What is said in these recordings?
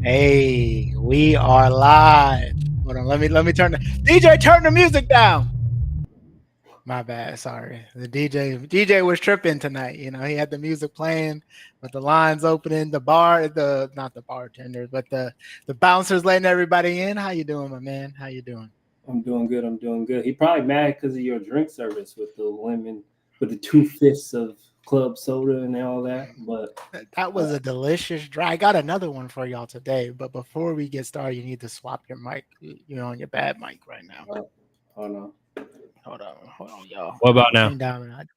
Hey, we are live. Hold on, let me turn the DJ, turn the music down. My bad, sorry. The DJ was tripping tonight. You know, he had the music playing, but the lines opening, the not the bartenders, but the bouncers letting everybody in. How you doing, my man? How you doing? I'm doing good. I'm doing good. He probably mad because of your drink service with the lemon, with the 2/5 of club soda and all that. But That was a delicious dry. I got another one for y'all today, but before we get started, you need to swap your mic. You're on your bad mic right now. oh no, Hold on, y'all. What about now? Turn down.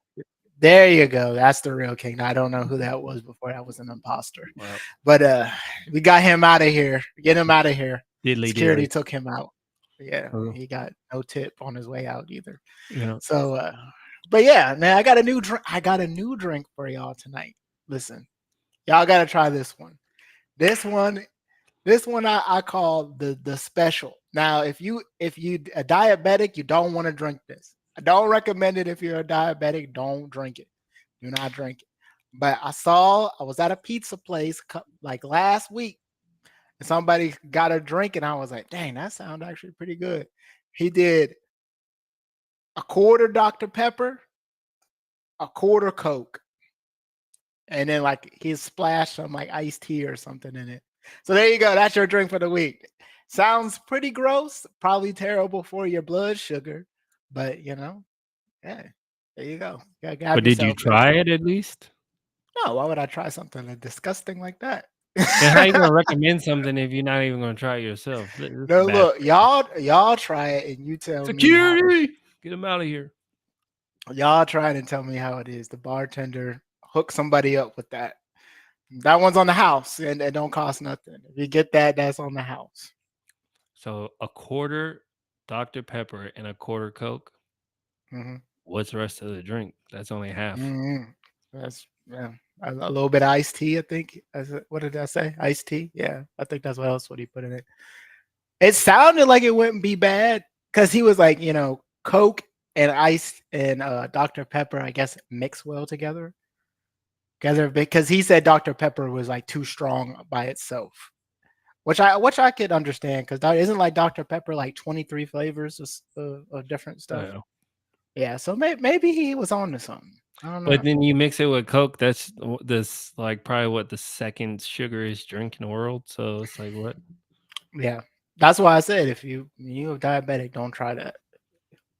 There you go. That's the real king. I don't know who that was before. That was an imposter. Well, But we got him out of here. Get him out of here. diddly Security diddly. took him out. Yeah, he got no tip on his way out either. Yeah. So but yeah, man, I got a new drink for y'all tonight. Listen, y'all gotta try this one. This one I call the special. Now, if you a diabetic, you don't want to drink this. I don't recommend it if you're a diabetic. Don't drink it. Do not drink it. But I was at a pizza place like last week, and somebody got a drink, and I was like, dang, that sounds actually pretty good. He did a quarter Dr. Pepper, a quarter Coke, and then like he splashed some like iced tea or something in it. So there you go. That's your drink for the week. Sounds pretty gross, probably terrible for your blood sugar, but yeah, there you go. But did you try it at least? No, why would I try something disgusting like that? And how you gonna recommend something if you're not even gonna try it yourself? No, look, y'all try it and you tell Security, get them out of here. Y'all try it and tell me how it is. The bartender hook somebody up with that. That one's on the house and it don't cost nothing. If you get that, that's on the house. So a quarter Dr. Pepper and a quarter Coke. Mm-hmm. What's the rest of the drink? That's only half. Mm-hmm. That's a little bit of iced tea, I think. What did I say? Iced tea? Yeah, I think that's what he put in it. It sounded like it wouldn't be bad because he was like, Coke and ice and Dr. Pepper, I guess, mix well together. Because he said Dr. Pepper was like too strong by itself, which I could understand because isn't like Dr. Pepper like 23 flavors of different stuff. Yeah. Yeah, so maybe he was on to something. I don't know. But then you mix it with Coke. That's like probably what the second sugariest drink in the world. So it's like what? Yeah, that's why I said if you're diabetic, don't try that.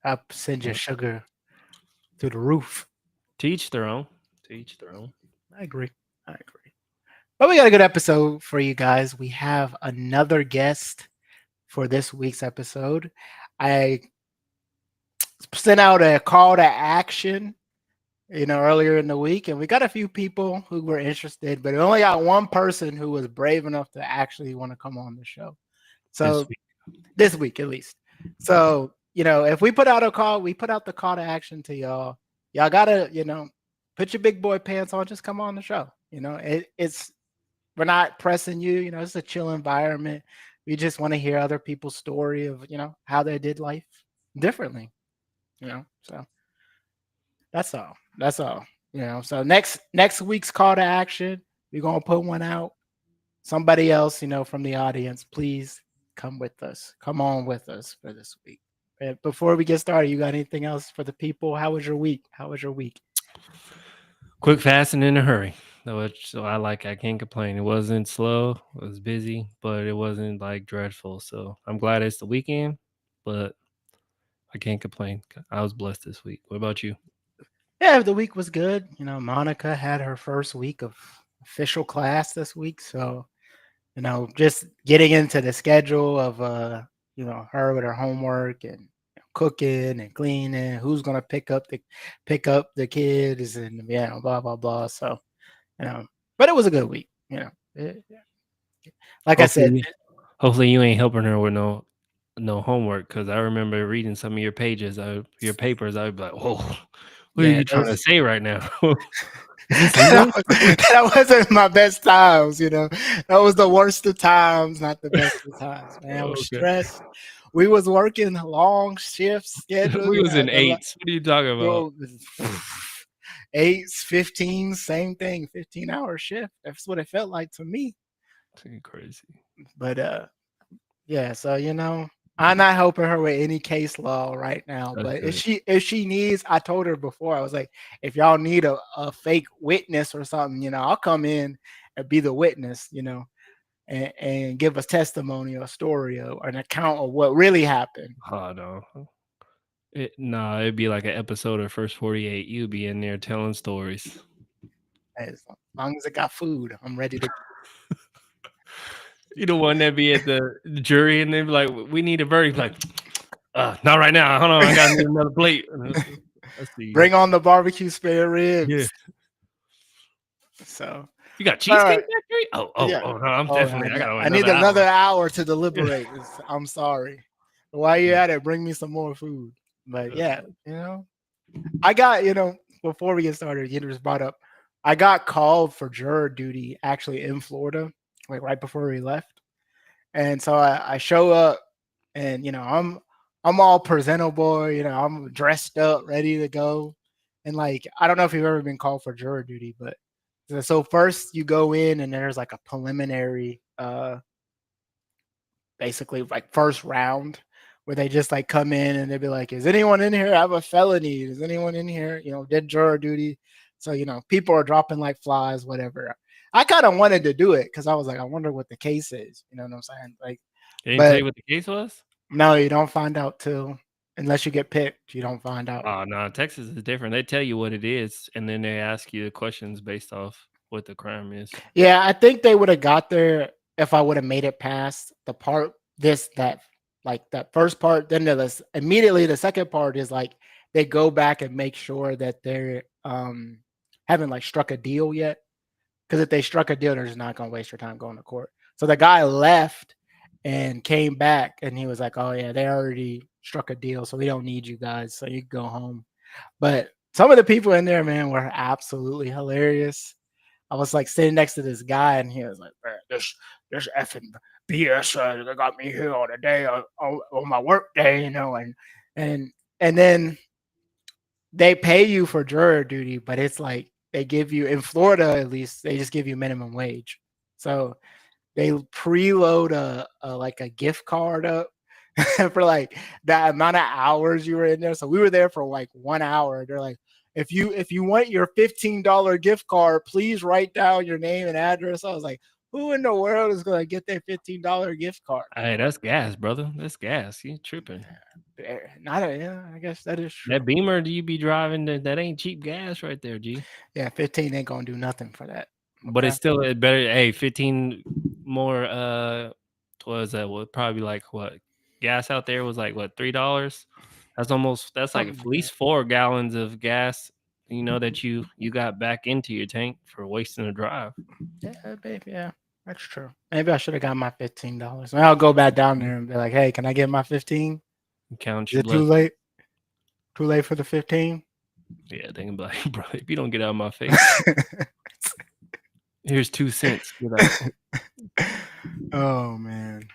I send your sugar through the roof. To each their own. To each their own. I agree. But we got a good episode for you guys. We have another guest for this week's episode. I sent out a call to action, earlier in the week, and we got a few people who were interested, but we only got one person who was brave enough to actually want to come on the show. So this week at least. So, if we put out a call, we put out the call to action to y'all. Y'all gotta, put your big boy pants on, just come on the show. We're not pressing you, it's a chill environment. We just want to hear other people's story of, how they did life differently. So that's all. So next week's call to action, we're gonna put one out. Somebody else, from the audience, please come with us. Come on with us for this week. But before we get started, you got anything else for the people? How was your week? Quick, fast, and in a hurry. So I can't complain. It wasn't slow. It was busy, but it wasn't like dreadful. So I'm glad it's the weekend, but I can't complain. I was blessed this week. What about you? Yeah, the week was good. Monica had her first week of official class this week. So, just getting into the schedule of, her with her homework and cooking and cleaning, who's going to pick up the kids and, blah, blah, blah. So, but it was a good week, like I said. Hopefully you ain't helping her with no homework, because I remember reading some of your pages, your papers. I would be like, whoa, what are you trying to say right now? That wasn't my best times, That was the worst of times, not the best of times, man. I was stressed. We was working long shift schedules. We was in 8s. What are you talking about? 8s, 15, same thing, 15-hour shift. That's what it felt like to me. Crazy. But yeah, so I'm not helping her with any case law right now. That's but good. if she needs, I told her before, I was like, if y'all need a fake witness or something, I'll come in and be the witness, and give us testimony or a story or an account of what really happened. Oh no. It'd be like an episode of First 48. You'd be in there telling stories. As long as I got food, I'm ready to. You the one that be at the jury and they be like, we need a verdict. Like, not right now. Hold on, I gotta need another plate. Let's see. Bring on the barbecue spare ribs. Yeah. So you got Cheesecake Factory? Oh, no, I'm definitely. I need another hour to deliberate. I'm sorry. While you're at it, bring me some more food. But yeah, I got, before we get started, you just brought up, I got called for juror duty actually in Florida, like right before we left. And so I show up and, I'm all presentable, I'm dressed up, ready to go. And like, I don't know if you've ever been called for juror duty, but So first you go in and there's like a preliminary basically like first round where they just like come in and they'd be like, is anyone in here have a felony? Is anyone in here, did juror duty? So, people are dropping like flies, whatever. I kind of wanted to do it because I was like, I wonder what the case is. You know what I'm saying? Like, They didn't tell you what the case was? No, you don't find out till unless you get picked. You don't find out. Oh no, Texas is different. They tell you what it is, and then they ask you the questions based off what the crime is. Yeah, I think they would have got there if I would have made it past the part that first part. Then immediately the second part is like they go back and make sure that they're haven't like struck a deal yet. Because if they struck a deal, they're just not gonna waste your time going to court. So the guy left and came back and he was like, oh yeah, they already struck a deal, so we don't need you guys, so you can go home. But some of the people in there, man, were absolutely hilarious. I was like sitting next to this guy and he was like, man, this effing BS that got me here on a day on my work day, and then they pay you for juror duty, but it's like they give you in Florida, at least they just give you minimum wage. So they preload a gift card up for like that amount of hours you were in there. So we were there for like 1 hour. They're like, if you want your $15 gift card, please write down your name and address. I was like, who in the world is gonna get their $15 gift card? Hey, that's gas, brother. That's gas. You tripping? I guess that is true. That Beamer do you be driving? That ain't cheap gas right there, G. Yeah, 15 ain't gonna do nothing for that. But it's still better. Hey, 15 more. What is that? Would probably like what gas out there was like what $3. That's like at least 4 gallons of gas. That you got back into your tank for wasting a drive. Yeah, baby. Yeah, that's true. Maybe I should have got my $15. I'll go back down there and be like, hey, can I get my 15? Count Is it too late? Too late for the 15? Yeah, they can be like, bro, if you don't get out of my face, here's 2 cents. Oh man.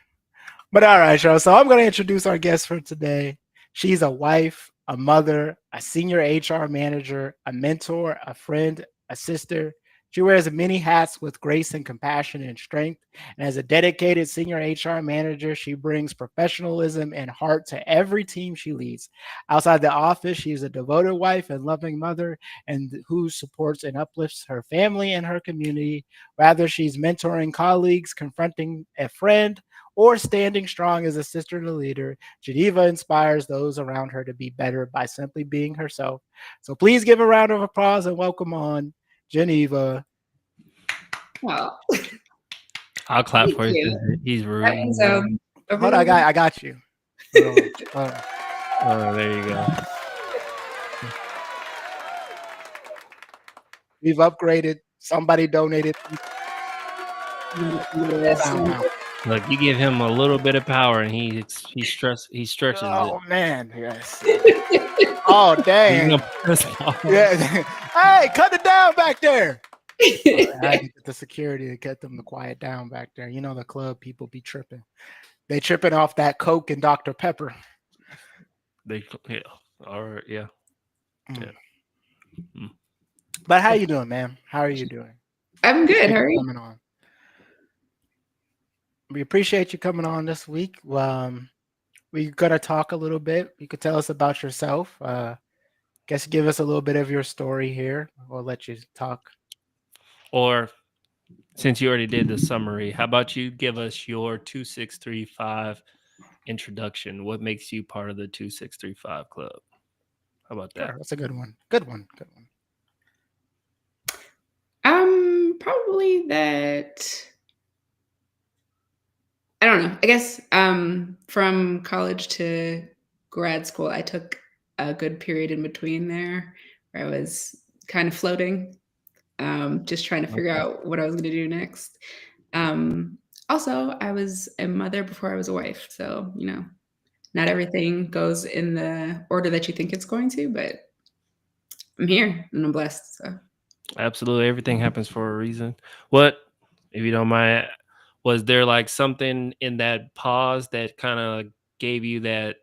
But all right, y'all. So I'm going to introduce our guest for today. She's a wife, a mother, a senior HR manager, a mentor, a friend, a sister. She wears many hats with grace and compassion and strength. And as a dedicated senior HR manager, she brings professionalism and heart to every team she leads. Outside the office, she is a devoted wife and loving mother, and who supports and uplifts her family and her community. Whether she's mentoring colleagues, confronting a friend, or standing strong as a sister and a leader, Geneva inspires those around her to be better by simply being herself. So please give a round of applause and welcome on Geneva. Well, I'll clap for you. He's rude. Hold on, I got you. Oh, there you go. We've upgraded. Somebody donated. Look, you give him a little bit of power, and he stretches it. Oh man, yes. Oh dang. Yeah. Hey, cut it down back there. I had to get the security to get them to quiet down back there. The club people be tripping. They tripping off that Coke and Dr. Pepper. Yeah. But how you doing, man? How are you doing? I'm good. How are you? Coming on. We appreciate you coming on this week. We're gonna talk a little bit. You could tell us about yourself. Guess give us a little bit of your story here. We'll let you talk. Or since you already did the summary, how about you give us your 2635 introduction? What makes you part of the 2635 club? How about that? Sure, that's a good one. Good one. Probably that. I don't know. I guess from college to grad school, I took a good period in between there where I was kind of floating, just trying to figure out what I was going to do next. Also, I was a mother before I was a wife. So, not everything goes in the order that you think it's going to, but I'm here and I'm blessed. So. Absolutely. Everything happens for a reason. What, if you don't mind, was there like something in that pause that kind of gave you that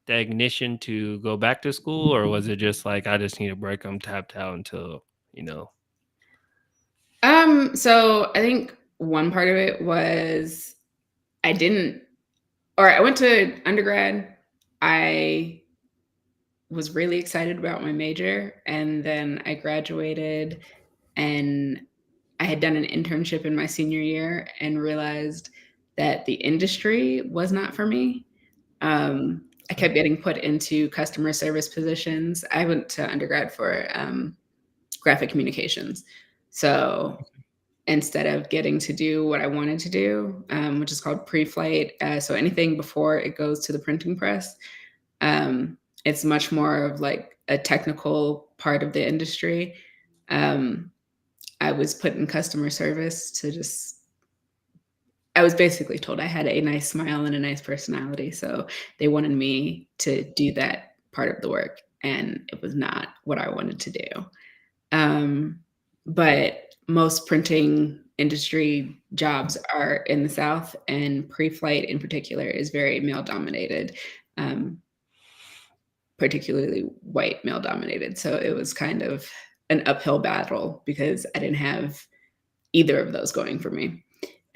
ignition to go back to school? Or was it just like, I just need a break, I'm tapped out until you know? So I think one part of it was I went to undergrad. I was really excited about my major, and then I graduated, and I had done an internship in my senior year and realized that the industry was not for me. I kept getting put into customer service positions. I went to undergrad for graphic communications. So instead of getting to do what I wanted to do, which is called pre-flight, so anything before it goes to the printing press, it's much more of like a technical part of the industry. I was put in customer service I was basically told I had a nice smile and a nice personality. So they wanted me to do that part of the work. And it was not what I wanted to do. But most printing industry jobs are in the South, and pre-flight in particular is very male dominated, particularly white male dominated. So it was kind of an uphill battle because I didn't have either of those going for me.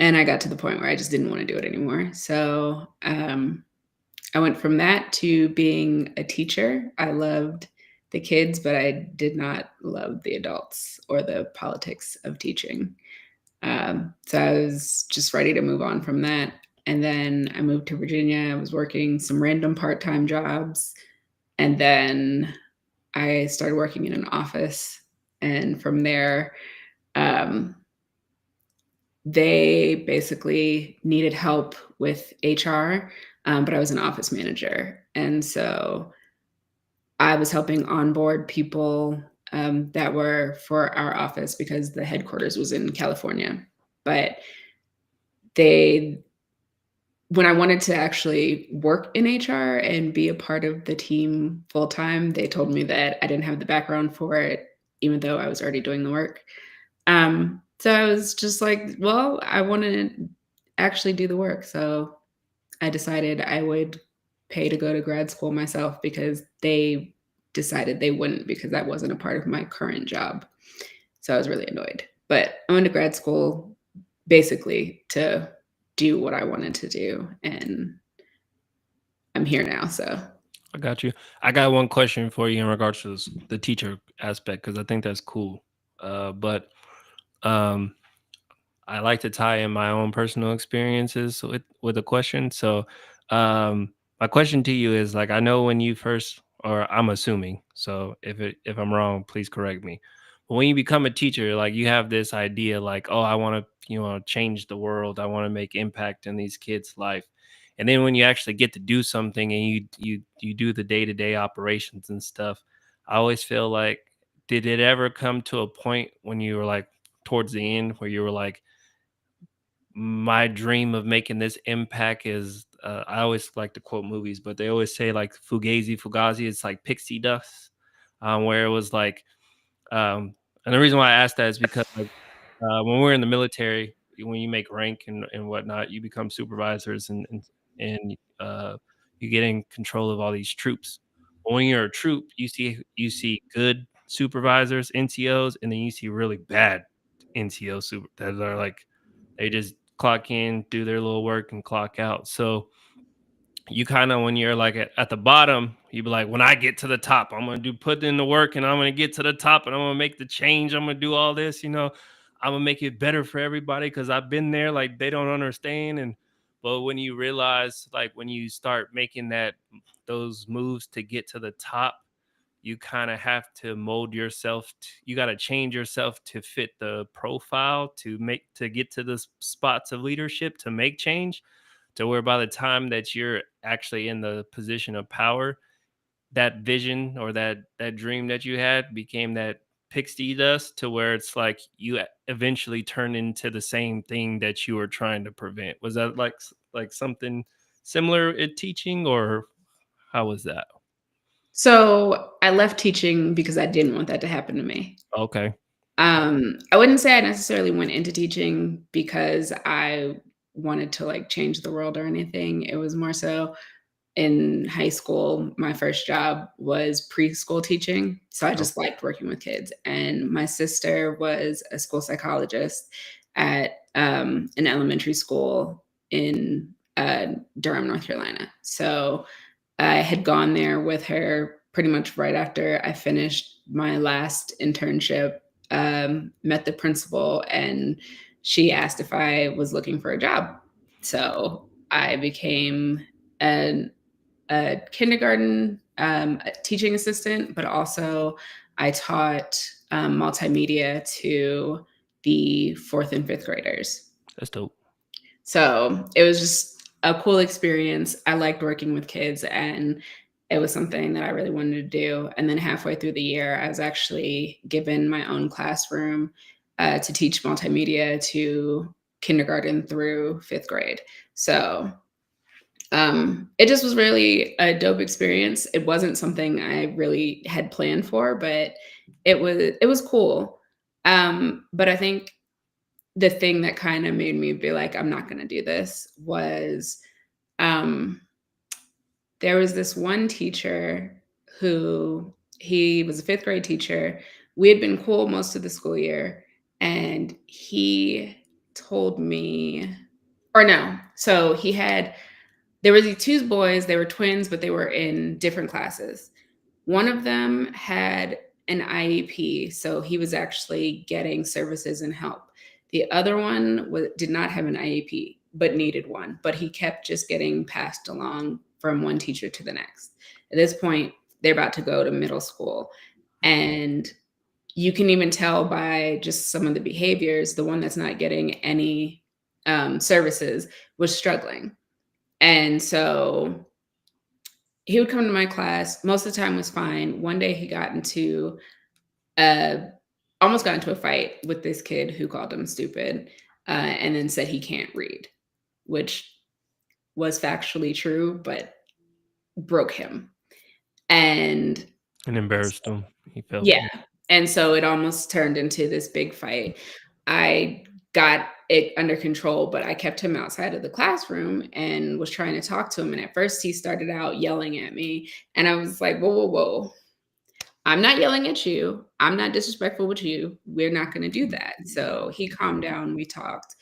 And I got to the point where I just didn't want to do it anymore. So I went from that to being a teacher. I loved the kids, but I did not love the adults or the politics of teaching. So I was just ready to move on from that. And then I moved to Virginia. I was working some random part-time jobs. And then I started working in an office. And from there, they basically needed help with HR, but I was an office manager. And so I was helping onboard people that were for our office because the headquarters was in California. But when I wanted to actually work in HR and be a part of the team full time, they told me that I didn't have the background for it, even though I was already doing the work. So I was just like, well, I want to actually do the work. So I decided I would pay to go to grad school myself because they decided they wouldn't, because that wasn't a part of my current job. So I was really annoyed. But I went to grad school basically to do what I wanted to do. And I'm here now. So I got you. I got one question for you in regards to the teacher aspect, because I think that's cool. But I like to tie in my own personal experiences with a question. So my question to you is, like, I know when you first, or I'm assuming, so if I'm wrong, please correct me. But when you become a teacher, like, you have this idea like, oh, I want to, change the world. I want to make impact in these kids' life. And then when you actually get to do something and you do the day-to-day operations and stuff, I always feel like, did it ever come to a point when you were like towards the end where you were like, my dream of making this impact is, I always like to quote movies, but they always say like Fugazi, it's like pixie dust, where it was like, and the reason why I asked that is because, like, when we're in the military, when you make rank and whatnot, you become supervisors and you get in control of all these troops. But when you're a troop, you see good supervisors, NCOs, and then you see really bad NCO super that are like, they just clock in, do their little work, and clock out. So you kind of, when you're like at the bottom, you be like, when I get to the top, I'm gonna put in the work, and I'm gonna get to the top, and I'm gonna make the change. I'm gonna do all this, I'm gonna make it better for everybody because I've been there. Like, they don't understand. And but when you realize, like, when you start making those moves to get to the top, you kind of have to mold yourself. You got to change yourself to fit the profile to get to the spots of leadership, to make change, to where by the time that you're actually in the position of power, that vision or that dream that you had became that pixie dust, to where it's like you eventually turn into the same thing that you were trying to prevent. Was that like something similar in teaching, or how was that? I left teaching because I didn't want that to happen to me. Okay. I wouldn't say I necessarily went into teaching because I wanted to like change the world or anything. It was more so in high school, my first job was preschool teaching. So I just liked working with kids. And my sister was a school psychologist at an elementary school in Durham, North Carolina. So I had gone there with her pretty much right after I finished my last internship, met the principal, and she asked if I was looking for a job. So I became a kindergarten teaching assistant, but also I taught multimedia to the 4th and 5th graders. That's dope. So it was just a cool experience. I liked working with kids, and it was something that I really wanted to do. And then halfway through the year, I was actually given my own classroom to teach multimedia to kindergarten through 5th grade. So it just was really a dope experience. It wasn't something I really had planned for, but it was cool. But I think the thing that kind of made me be like, I'm not going to do this was there was this one teacher who he was a 5th grade teacher. We had been cool most of the school year, and he told me, or no, so he had, there were these 2 boys, they were twins, but they were in different classes. One of them had an IEP, so he was actually getting services and help. The other one did not have an IEP, but needed one, but he kept just getting passed along from one teacher to the next. At this point, they're about to go to middle school, and you can even tell by just some of the behaviors, the one that's not getting any services was struggling. And so he would come to my class. Most of the time was fine. One day he almost got into a fight with this kid who called him stupid and then said he can't read, which was factually true, but broke him. And embarrassed him. He felt yeah. And so it almost turned into this big fight. I got it under control, but I kept him outside of the classroom and was trying to talk to him. And at first he started out yelling at me, and I was like, whoa, whoa, whoa. I'm not yelling at you. I'm not disrespectful with you. We're not going to do that. So he calmed down. We talked.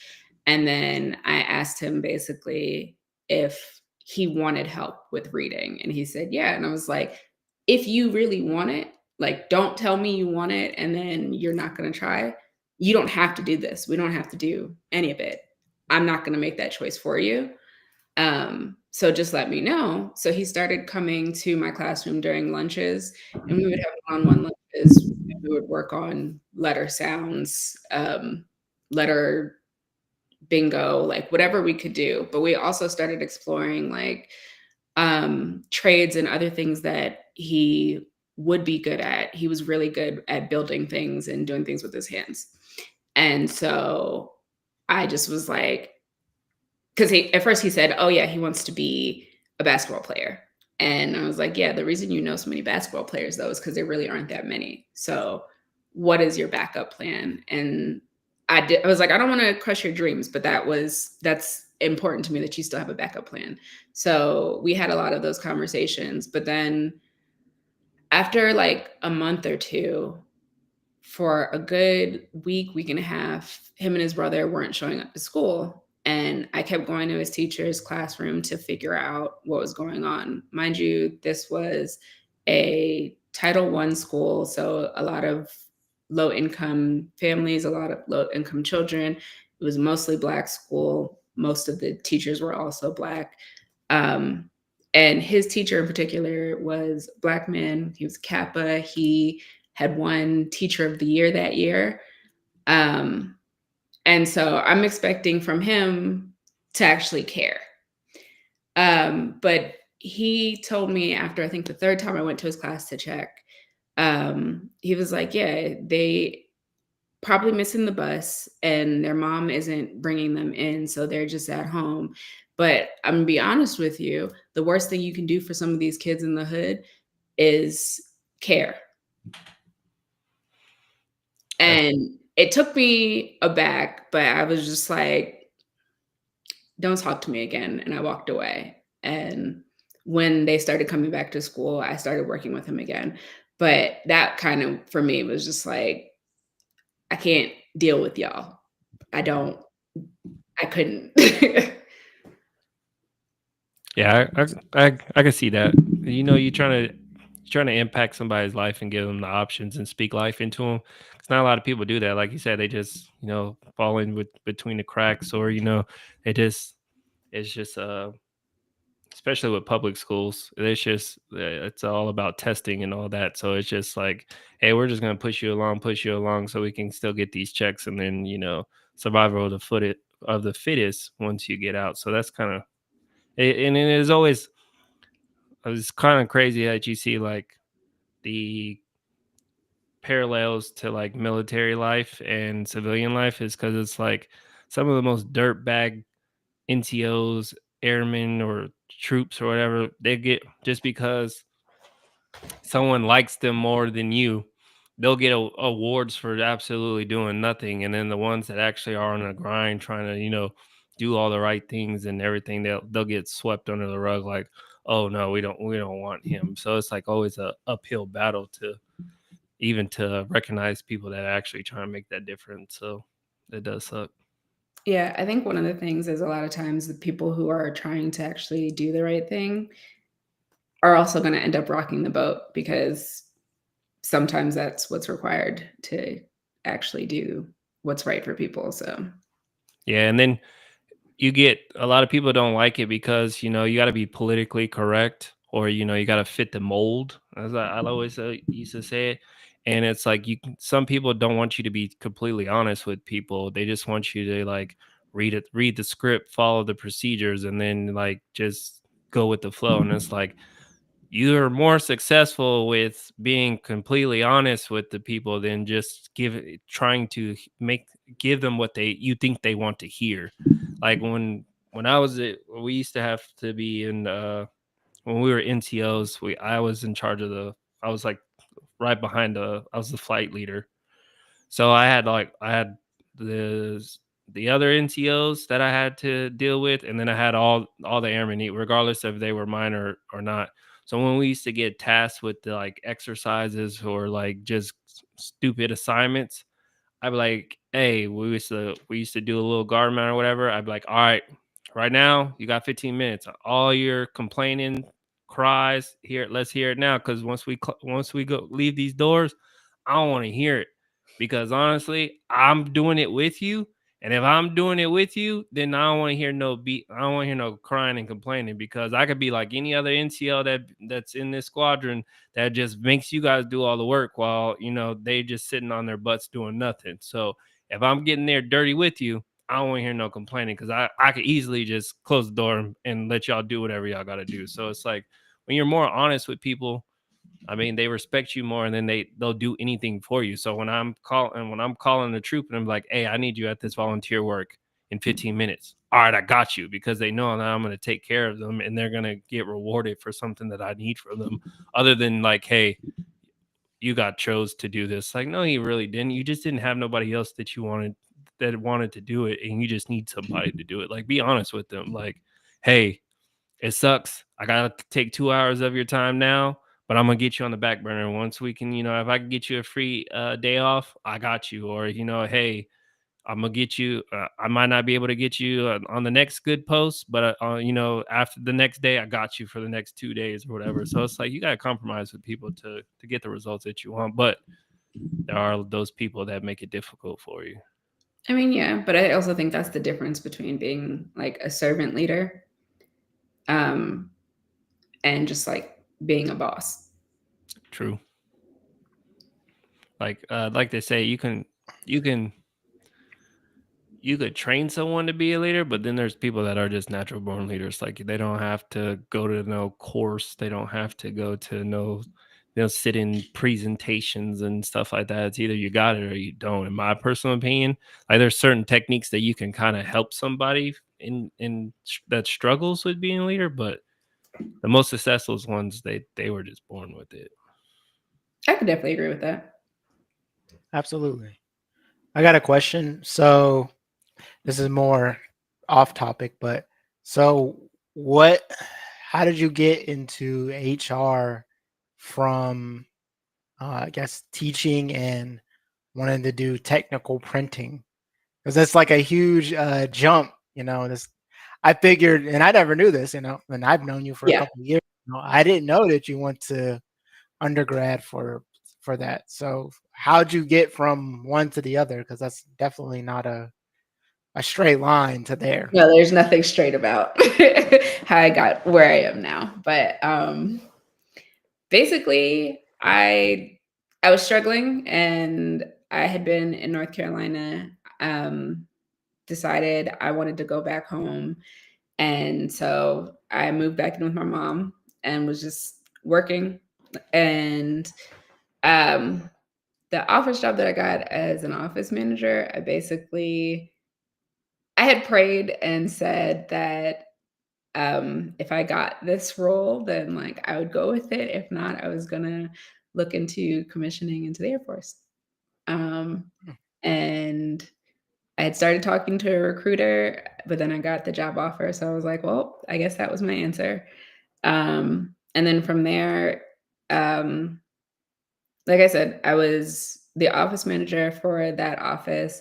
And then I asked him basically if he wanted help with reading. And he said, yeah. And I was like, if you really want it, like, don't tell me you want it and then you're not going to try. You don't have to do this. We don't have to do any of it. I'm not going to make that choice for you. So just let me know. So he started coming to my classroom during lunches, and we would have one-on-one lunches. We would work on letter sounds, letter bingo, like whatever we could do. But we also started exploring like trades and other things that he would be good at. He was really good at building things and doing things with his hands. And so I just was like, because at first he said, oh yeah, he wants to be a basketball player. And I was like, yeah, the reason you know so many basketball players though is because there really aren't that many. So what is your backup plan? And I was like, I don't want to crush your dreams, but that's important to me that you still have a backup plan. So we had a lot of those conversations. But then after like a month or two, for a good week and a half, him and his brother weren't showing up to school. And I kept going to his teacher's classroom to figure out what was going on. Mind you, this was a Title I school, so a lot of low-income families, a lot of low-income children. It was mostly Black school. Most of the teachers were also Black. And his teacher in particular was a Black man. He was Kappa. He had won Teacher of the Year that year. And so I'm expecting from him to actually care. But he told me after, I think the 3rd time I went to his class to check, he was like, yeah, they probably missing the bus and their mom isn't bringing them in. So they're just at home. But I'm gonna be honest with you, the worst thing you can do for some of these kids in the hood is care. And it took me aback, but I was just like, don't talk to me again. And I walked away. And when they started coming back to school, I started working with him again. But that kind of, for me, was just like, I can't deal with y'all. I couldn't. Yeah, I can see that. You know, you're trying to impact somebody's life and give them the options and speak life into them. It's not a lot of people do that. Like you said, they just fall in between the cracks, or they just it's just especially with public schools, it's all about testing and all that. So it's just like, hey, we're just gonna push you along, so we can still get these checks, and then survival of the fittest once you get out. So that's kind of and it is always it's kind of crazy that you see like the parallels to like military life and civilian life is because it's like some of the most dirtbag NTOs, airmen, or troops or whatever, they get just because someone likes them more than you, they'll get awards for absolutely doing nothing. And then the ones that actually are on a grind trying to, do all the right things and everything, they'll get swept under the rug like, oh no, we don't want him. So it's like always a uphill battle to recognize people that actually try to make that difference. So it does suck. Yeah, I think one of the things is a lot of times the people who are trying to actually do the right thing are also going to end up rocking the boat, because sometimes that's what's required to actually do what's right for people. So Yeah, and then you get a lot of people don't like it because you got to be politically correct, or you got to fit the mold, as I always used to say it. And it's like some people don't want you to be completely honest with people. They just want you to like read the script, follow the procedures, and then like just go with the flow. And it's like you're more successful with being completely honest with the people than just trying to give them what you think they want to hear. Like when we used to have to be in when we were NTOs, I was in charge of I was like right behind I was the flight leader. So I had the other NTOs that I had to deal with, and then I had all the airmen, regardless if they were mine or not. So when we used to get tasked with the like exercises or like just stupid assignments, I'd be like, hey, we used to do a little guard mount or whatever. I'd be like, all right, right now you got 15 minutes. All your complaining cries here, let's hear it now. Because once we go leave these doors, I don't want to hear it. Because honestly, I'm doing it with you. And if I'm doing it with you, then I don't want to hear no beat. I don't want to hear no crying and complaining, because I could be like any other NCO that's in this squadron that just makes you guys do all the work while they just sitting on their butts doing nothing. So if I'm getting there dirty with you, I don't want to hear no complaining, because I could easily just close the door and let y'all do whatever y'all got to do. So it's like when you're more honest with people, I mean, they respect you more, and then they'll do anything for you. So when I'm calling the troop and I'm like, hey, I need you at this volunteer work in 15 minutes. All right, I got you, because they know that I'm going to take care of them, and they're going to get rewarded for something that I need from them, other than like, hey, you got chose to do this. Like, no, you really didn't. You just didn't have nobody else that wanted to do it, and you just need somebody to do it. Like, be honest with them. Like, hey, it sucks. I gotta take 2 hours of your time now, but I'm gonna get you on the back burner. Once we can, if I can get you a free day off, I got you. Or hey, I'm gonna get you. I might not be able to get you on the next good post, but after the next day, I got you for the next 2 days or whatever. So it's like you gotta compromise with people to get the results that you want. But there are those people that make it difficult for you. I mean, yeah, but I also think that's the difference between being like a servant leader, and just like being a boss. True. Like they say, you could train someone to be a leader, but then there's people that are just natural born leaders. Like they don't have to go to no course. They don't have to go to no, sit in presentations and stuff like that. It's either you got it or you don't. In my personal opinion, like there's certain techniques that you can kind of help somebody that struggles with being a leader, but the most successful ones, they were just born with it. I could definitely agree with that. Absolutely. I got a question. So this is more off topic, but so how did you get into HR from, I guess, teaching and wanting to do technical printing? Because that's like a huge jump, This I figured, and I never knew this, and I've known you for a Yeah. couple of years. I didn't know that you went to undergrad for that. So how'd you get from one to the other? Because that's definitely not a straight line to there. No, there's nothing straight about how I got where I am now. But basically, I was struggling, and I had been in North Carolina. Decided I wanted to go back home, and so I moved back in with my mom and was just working. And the office job that I got as an office manager, I had prayed and said that if I got this role, then like I would go with it. If not, I was gonna look into commissioning into the Air Force. And I had started talking to a recruiter, but then I got the job offer. So I was like, well, I guess that was my answer. And then from there, like I said, I was the office manager for that office.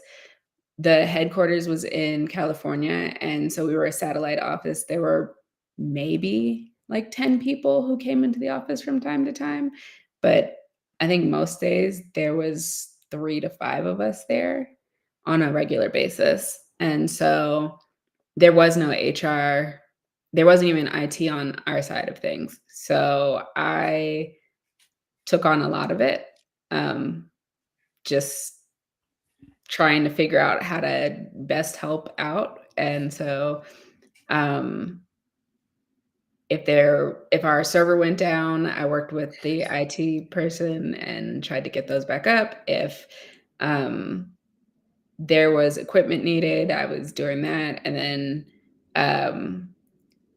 The headquarters was in California, and so we were a satellite office. There were maybe like 10 people who came into the office from time to time, but I think most days there was 3 to 5 of us there on a regular basis. And so there was no HR, there wasn't even IT on our side of things. So I took on a lot of it, just trying to figure out how to best help out. And so if our server went down, I worked with the IT person and tried to get those back up. If there was equipment needed, I was doing that. And then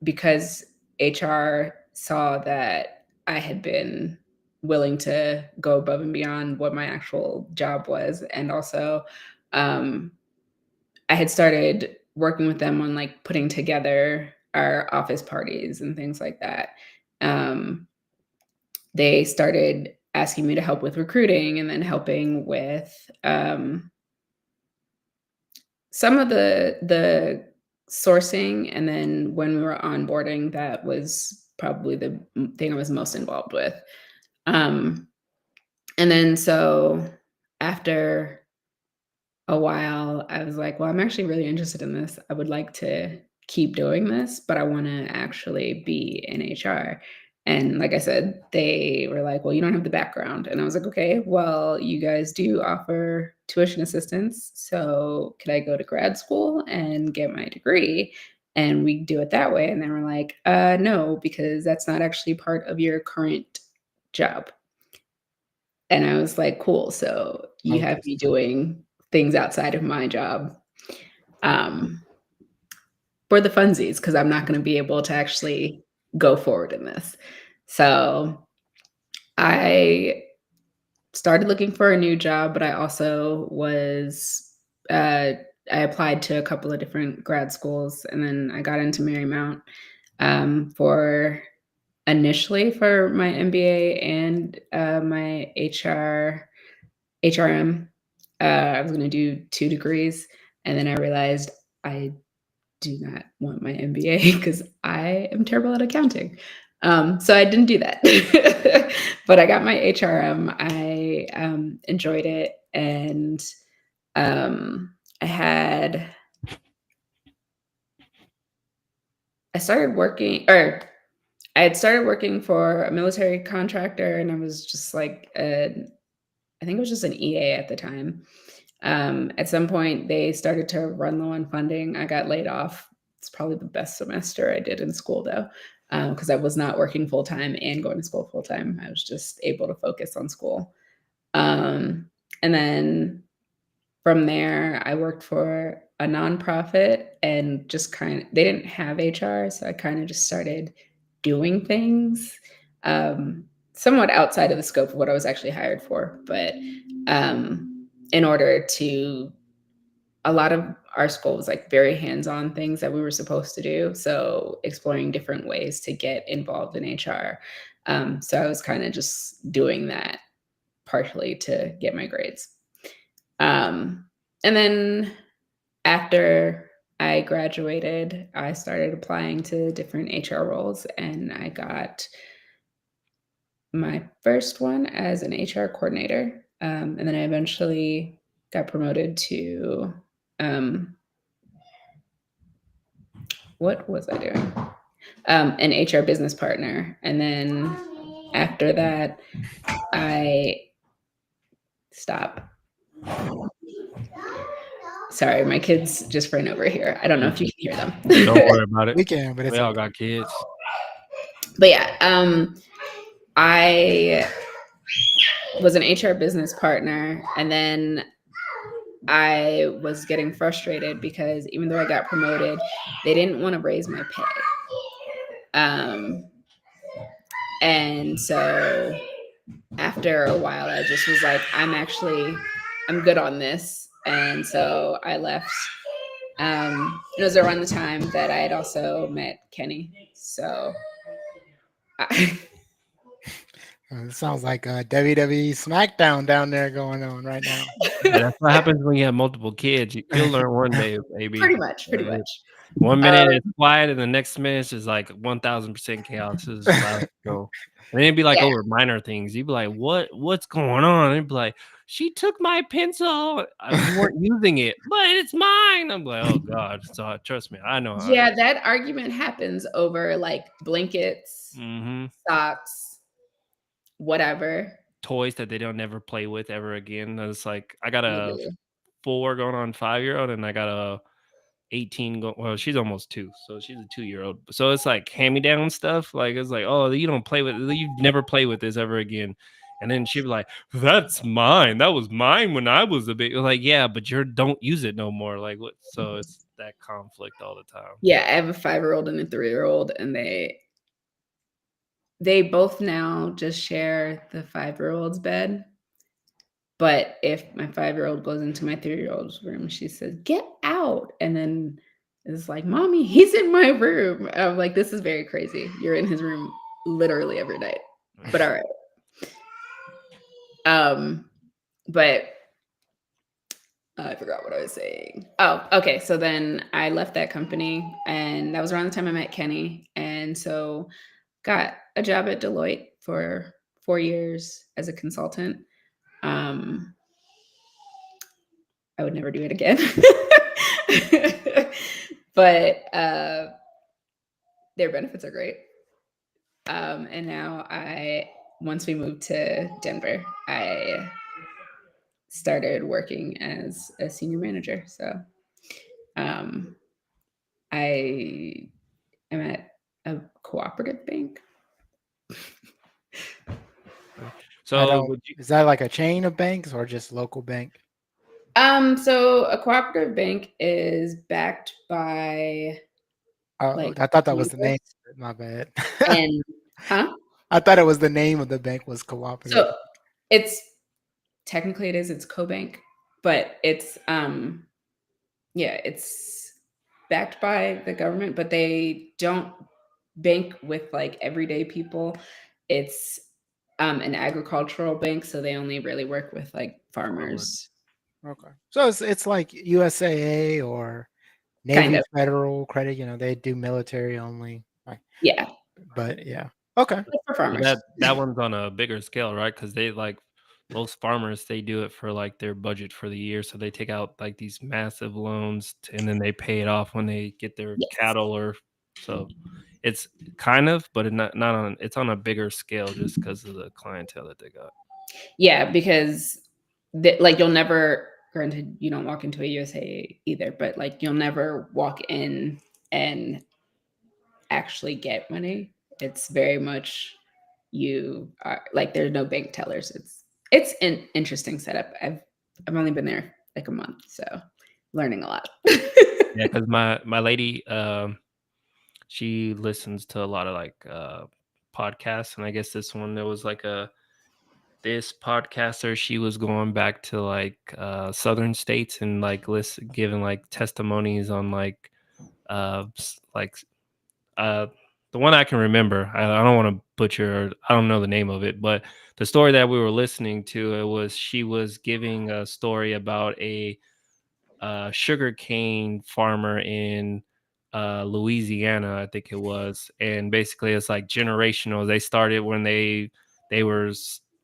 because HR saw that I had been willing to go above and beyond what my actual job was, and also I had started working with them on like putting together our office parties and things like that. They started asking me to help with recruiting, and then helping with some of the sourcing. And then when we were onboarding, that was probably the thing I was most involved with. And then so after a while, I was like, well, I'm actually really interested in this. I would like to keep doing this, but I want to actually be in HR. And like I said, they were like, well, you don't have the background. And I was like, okay, well, you guys do offer tuition assistance. So could I go to grad school and get my degree? And we do it that way. And they were like, no, because that's not actually part of your current job. And I was like, cool. So you have me doing things outside of my job for the funsies, because I'm not going to be able to actually go forward in this. So I started looking for a new job, but I also I applied to a couple of different grad schools, and then I got into Marymount initially for my MBA and my HRM. I was going to do 2 degrees, and then I realized I do not want my MBA because I am terrible at accounting. So I didn't do that, but I got my HRM. I enjoyed it, and I had started working for a military contractor, and I was just like, I think it was just an EA at the time. At some point, they started to run low on funding. I got laid off. It's probably the best semester I did in school, though, because I was not working full time and going to school full time. I was just able to focus on school. And then from there, I worked for a nonprofit, and just they didn't have HR, so I kind of just started doing things somewhat outside of the scope of what I was actually hired for. But in order to a lot of our school was like very hands-on things that we were supposed to do. So exploring different ways to get involved in HR. So I was kind of just doing that partially to get my grades. And then after I graduated, I started applying to different HR roles, and I got my first one as an HR coordinator. And then I eventually got promoted to what was I doing? An HR business partner. And then after that, I stop. Sorry, my kids just ran over here. I don't know if you can hear them. Don't worry about it. We can, but it's We all okay. got kids. But yeah, I was an HR business partner, and then I was getting frustrated because even though I got promoted, they didn't want to raise my pay. And so after a while, I just was like, I'm good on this. And so I left. It was around the time that I had also met Kenny. So It sounds like a WWE SmackDown down there going on right now. Yeah, that's what happens when you have multiple kids. You'll learn one day, baby. pretty much. 1 minute it's quiet, and the next minute is like 1000% chaos. It's just how it go. And then it'd be like Yeah. over minor things. You'd be like, "What's going on?" And it'd be like, "She took my pencil. You weren't using it, but it's mine." I'm like, "Oh God!" So trust me, I know. Yeah, that argument happens over like blankets, socks, whatever. Toys that they don't never play with ever again. And it's like I got a Literally. 4 going on 5-year-old, and I got a 18 well, she's almost 2, so she's a 2-year-old. So it's like hand-me-down stuff. Like it's like, oh, you don't play with, you never play with this ever again. And then she'd be like, "That's mine. That was mine when I was a bit." Like, yeah, but you don't use it no more. Like what? So it's that conflict all the time. Yeah, I have a 5-year-old and a 3-year-old, and they both now just share the 5-year-old's bed. But if my 5-year-old goes into my 3-year-old's room, she says, "Get out." And then it's like, "Mommy, he's in my room." I'm like, this is very crazy. You're in his room literally every night. But all right. But I forgot what I was saying. Oh, okay. So then I left that company, and that was around the time I met Kenny. And so got a job at Deloitte for 4 years as a consultant. I would never do it again. But their benefits are great. And now once we moved to Denver, I started working as a senior manager. So I am at a cooperative bank. So Is that like a chain of banks or just local bank? So a cooperative bank is backed by I thought that was the name. My bad. and huh? I thought it was the name of the bank was cooperative. So it's technically it's CoBank, but it's it's backed by the government, but they don't bank with like everyday people. It's an agricultural bank, so they only really work with like farmers. Okay. So it's like USAA or Navy Kind of. Federal Credit, they do military only. Yeah. But yeah. Okay. For farmers. that one's on a bigger scale, right? Because they like most farmers, they do it for like their budget for the year. So they take out like these massive loans and then they pay it off when they get their cattle or so. It's kind of, but it's on a bigger scale just because of the clientele that they got. Yeah, because you'll never, granted, you don't walk into a USA either, but like you'll never walk in and actually get money. It's very much you are like there's no bank tellers. It's an interesting setup. I've only been there like a month, so learning a lot. Yeah, because my lady, she listens to a lot of like podcasts, and I guess this one there was like this podcaster, she was going back to like southern states and like giving like testimonies on like like the one I can remember. I don't want to butcher. I don't know the name of it, but the story that we were listening to, it was she was giving a story about a sugarcane farmer in Louisiana, I think it was, and basically it's like generational. They started when they were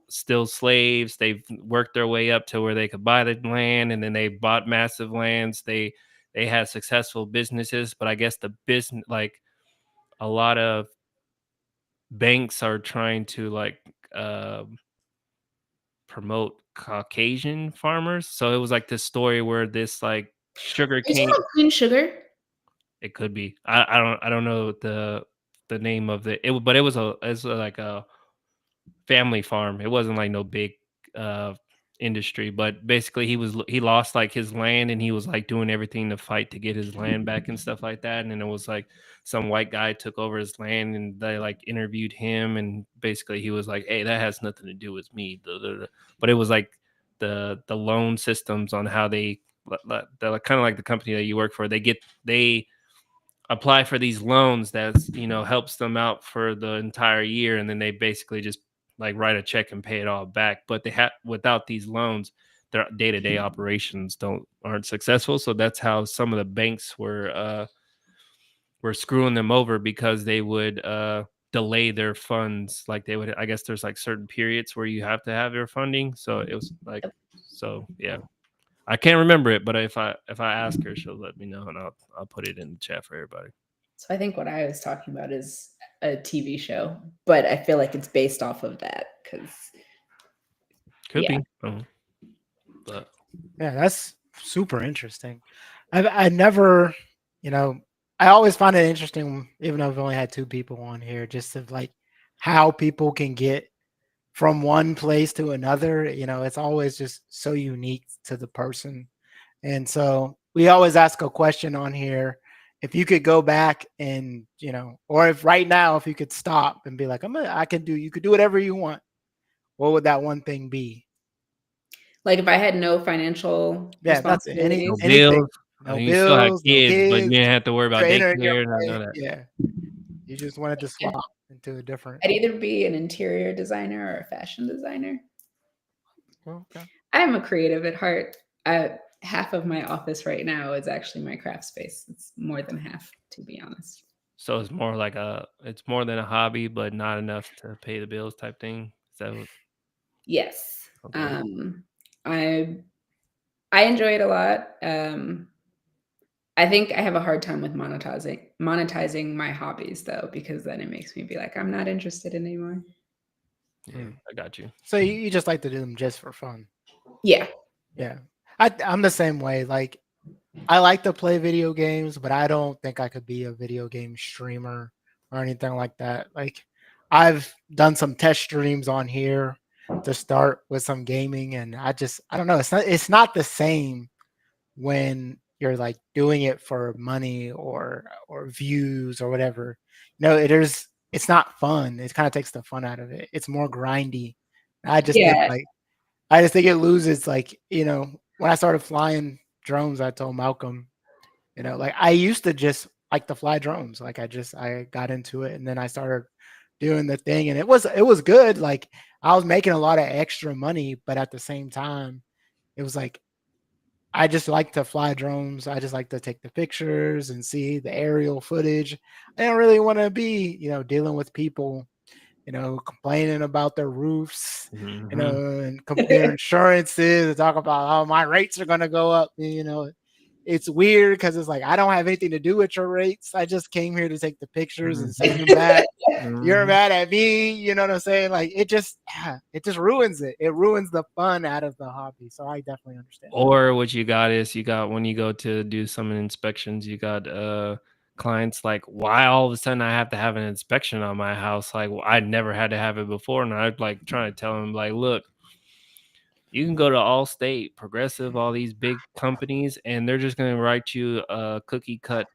still slaves. They've worked their way up to where they could buy the land, and then they bought massive lands. They had successful businesses, but I guess the business, like a lot of banks are trying to like promote Caucasian farmers. So it was like this story where this like sugar Are you cane, talking about Queen Sugar? it could be. I don't know the name of but it was like a family farm. It wasn't like no big uh industry, but basically he lost like his land, and he was like doing everything to fight to get his land back and stuff like that. And then it was like some white guy took over his land, and they like interviewed him, and basically he was like, hey, that has nothing to do with me. But it was like the loan systems on how they're kind of like the company that you work for. They apply for these loans that's helps them out for the entire year, and then they basically just like write a check and pay it all back. But they have without these loans, their day-to-day operations aren't successful. So that's how some of the banks were screwing them over, because they would delay their funds. Like they would, I guess there's like certain periods where you have to have your funding. So it was like, so yeah, I can't remember it, but if I ask her, she'll let me know, and I'll put it in the chat for everybody. So I think what I was talking about is a TV show, but I feel like it's based off of that because Could Yeah. be. But Yeah, that's super interesting. I never, I always find it interesting, even though I've only had two people on here, just of like how people can get from one place to another. It's always just so unique to the person. And so we always ask a question on here. If you could go back and, or if right now, if you could stop and be like, you could do whatever you want, what would that one thing be? like if I had no financial Yeah, that's it. responsibilities, no Anything. bills. No You still have bills, no kids, but you kids. didn't have to worry about Your daycare and none of that. yeah. You just wanted to swap into a different. I'd either be an interior designer or a fashion designer. Okay. I am a creative at heart. Half of my office right now is actually my craft space. It's more than half, to be honest. So it's more like it's more than a hobby, but not enough to pay the bills type thing. Is that what? Yes. Okay. I enjoy it a lot. I think I have a hard time with monetizing my hobbies though, because then it makes me be like, I'm not interested anymore. Yeah, I got you. So you just like to do them just for fun. Yeah. Yeah. I'm the same way. Like I like to play video games, but I don't think I could be a video game streamer or anything like that. Like I've done some test streams on here to start with some gaming, and I don't know. It's not the same when you're like doing it for money or views or whatever. It's not fun. It kind of takes the fun out of it. It's more grindy. I just think Yeah. I just think it loses, like, when I started flying drones, I told Malcolm, like I used to just like to fly drones. Like I got into it, and then I started doing the thing, and it was good. Like I was making a lot of extra money, but at the same time, it was like I just like to fly drones. I just like to take the pictures and see the aerial footage. I don't really want to be, dealing with people, complaining about their roofs, Mhm. and their insurances, and talk about, oh, my rates are going to go up. It's weird because it's like I don't have anything to do with your rates. I just came here to take the pictures and send them back. You're Mhm. mad at me, you know what I'm saying? Like it just ruins it. It ruins the fun out of the hobby. So I definitely understand. Or what you got is when you go to do some inspections, you got clients like, why all of a sudden I have to have an inspection on my house? Like, well, I never had to have it before. And I'd like trying to tell them, like, look, you can go to Allstate, Progressive, all these big companies, and they're just going to write you a cookie cut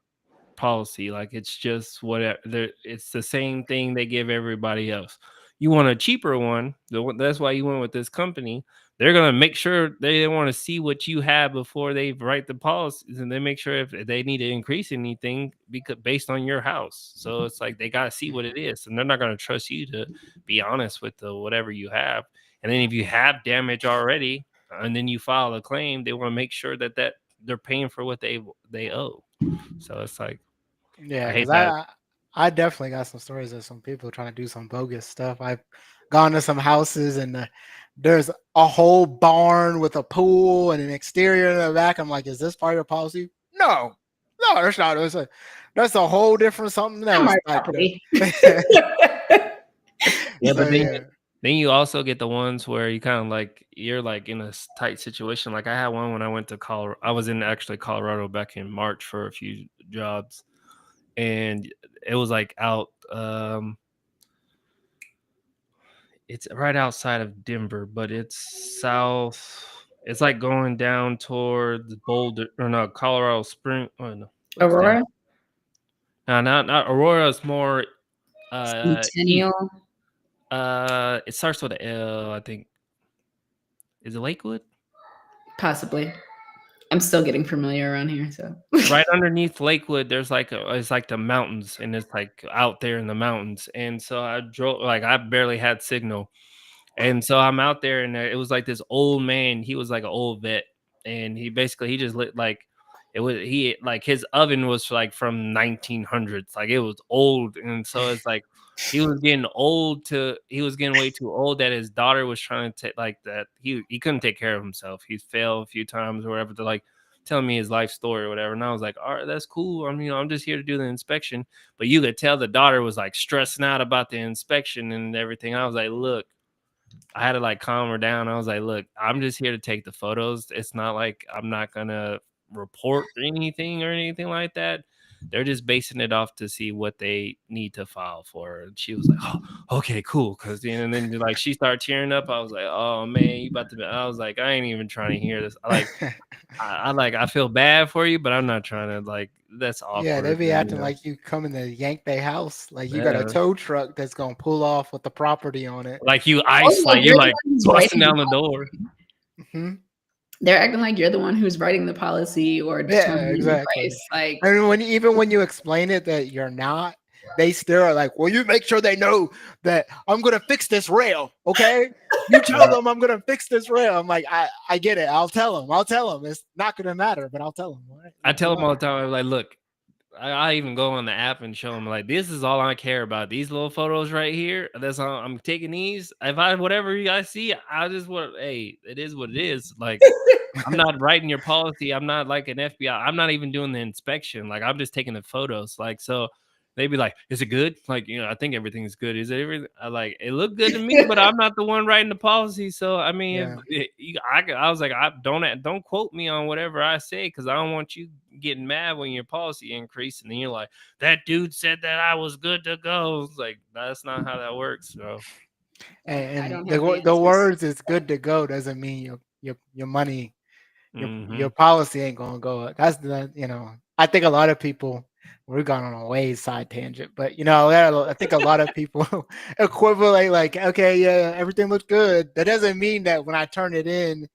policy. Like it's just whatever. It's the same thing they give everybody else. you want a cheaper one, that's why you went with this company. They're gonna make sure they want to see what you have before they write the policies, and they make sure if they need to increase anything because based on your house. So it's like they gotta see what it is, and they're not gonna trust you to be honest with the whatever you have. And then if you have damage already, and then you file a claim, they want to make sure that they're paying for what they owe. So it's like Yeah, I because hate that. I definitely got some stories of some people trying to do some bogus stuff. I've gone to some houses and there's a whole barn with a pool and an exterior in the back. I'm like, is this part of your policy? No, that's not. That's a whole different something Not else. my Like, property. Yeah, so, but yeah. then you also get the ones where you kind of like you're like in a tight situation. Like I had one when I went to Colorado. I was in actually Colorado back in March for a few jobs, and it was like out. It's right outside of Denver, but it's south. It's like going down towards Boulder or no Colorado Spring. Oh no, what's that? Aurora, No, not Aurora. It's more east. Centennial, It starts with an L, I think. Is it Lakewood? possibly. I'm still getting familiar around here, so Right underneath Lakewood, there's like it's like the mountains, and it's like out there in the mountains. And so I drove like I barely had signal, and so I'm out there, and it was like this old man. He was like an old vet, and he just lit like it was he like his oven was like from 1900s, like it was old, and so it's like he was getting way too old that his daughter was trying to take like that he couldn't take care of himself. He fell a few times or whatever. They're like telling me his life story or whatever, and I was like, all right, that's cool. I'm just here to do the inspection, but you could tell the daughter was like stressing out about the inspection and everything. I was like, look. I had to like calm her down. I was like, look, I'm just here to take the photos. It's not like I'm not gonna report anything or anything like that. They're just basing it off to see what they need to file for. And she was like, oh, okay, cool. Cause and then like she started tearing up. I was like, oh man, you about to be I was like, I ain't even trying to hear this. I feel bad for you, but I'm not trying to like that's Yeah, they awkward. be And, acting like you coming to yank their house. Like you got a yeah. tow truck that's gonna pull off with the property on it. Like you Oh, ice, like you're you're the like one who's busting writing down the door. Hmm. They're acting like you're the one who's writing the policy or Yeah, determining the exactly. price. Like, And when you explain it that you're not, they still are like, well, you make sure they know that I'm gonna fix this rail, okay? You tell them I'm gonna fix this rail. I'm like, I get it. I'll tell them. It's not gonna matter, but I'll tell them. All right? I tell them all the time, I'm like, look, I even go on the app and show them like this is all I care about. These little photos right here. That's all I'm taking these. If I whatever you guys see, I just want hey, it is what it is. Like I'm not writing your policy. I'm not like an FBI. I'm not even doing the inspection. Like I'm just taking the photos. Like so they'd be like, is it good? Like, I think everything's good. Is it everything? I like it looked good to me, but I'm not the one writing the policy. So I mean, Yeah. I was like, I don't quote me on whatever I say because I don't want you getting mad when your policy increased and then you're like, that dude said that I was good to go. It's like that's not how that works. So And don't have the the answers. words "it's good to go" doesn't mean your money, your mhm. policy ain't gonna go up. That's I think a lot of people we're gone on a way side tangent, but I think a lot of people equivalent like, okay, yeah, everything looks good. That doesn't mean that when I turn it in,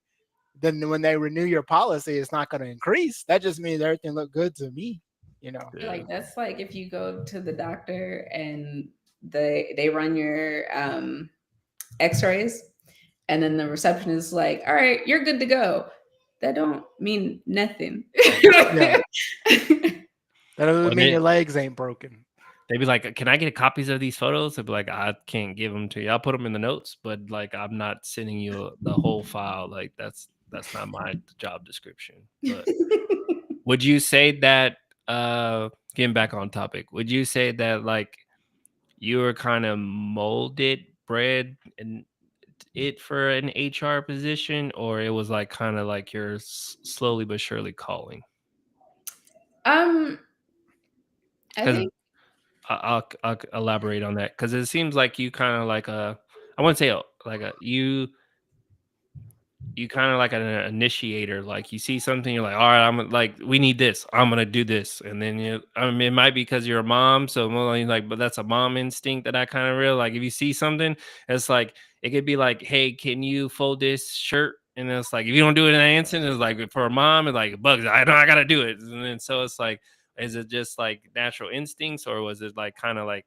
then when they renew your policy, it's not going to increase. That just means everything looked good to me. Yeah. like that's like if you go to the doctor and they run your x-rays and then the receptionist is like, all right, you're good to go. That don't mean nothing. Yeah. That doesn't Well, mean your legs ain't broken. they'd be like, can I get copies of these photos? I'd be like, I can't give them to you. I'll put them in the notes, but like, I'm not sending you the whole file. Like that's not my job description. But would you say that, getting back on topic, would you say that like you were kind of bred and it for an HR position, or it was like kind of like you're slowly but surely calling? I Because think I'll elaborate on that because it seems like you kind of like I wouldn't say like you kind of like an initiator. Like you see something, you're like, all right, I'm like, we need this. I'm gonna do this, and then I mean, it might be because you're a mom, so more like, but that's a mom instinct that I kind of real. Like if you see something, it's like it could be like, hey, can you fold this shirt? And it's like if you don't do it in an instant, it's like for a mom, it's like bugs. I know I gotta do it, and then so it's like, is it just like natural instincts, or was it like kind of like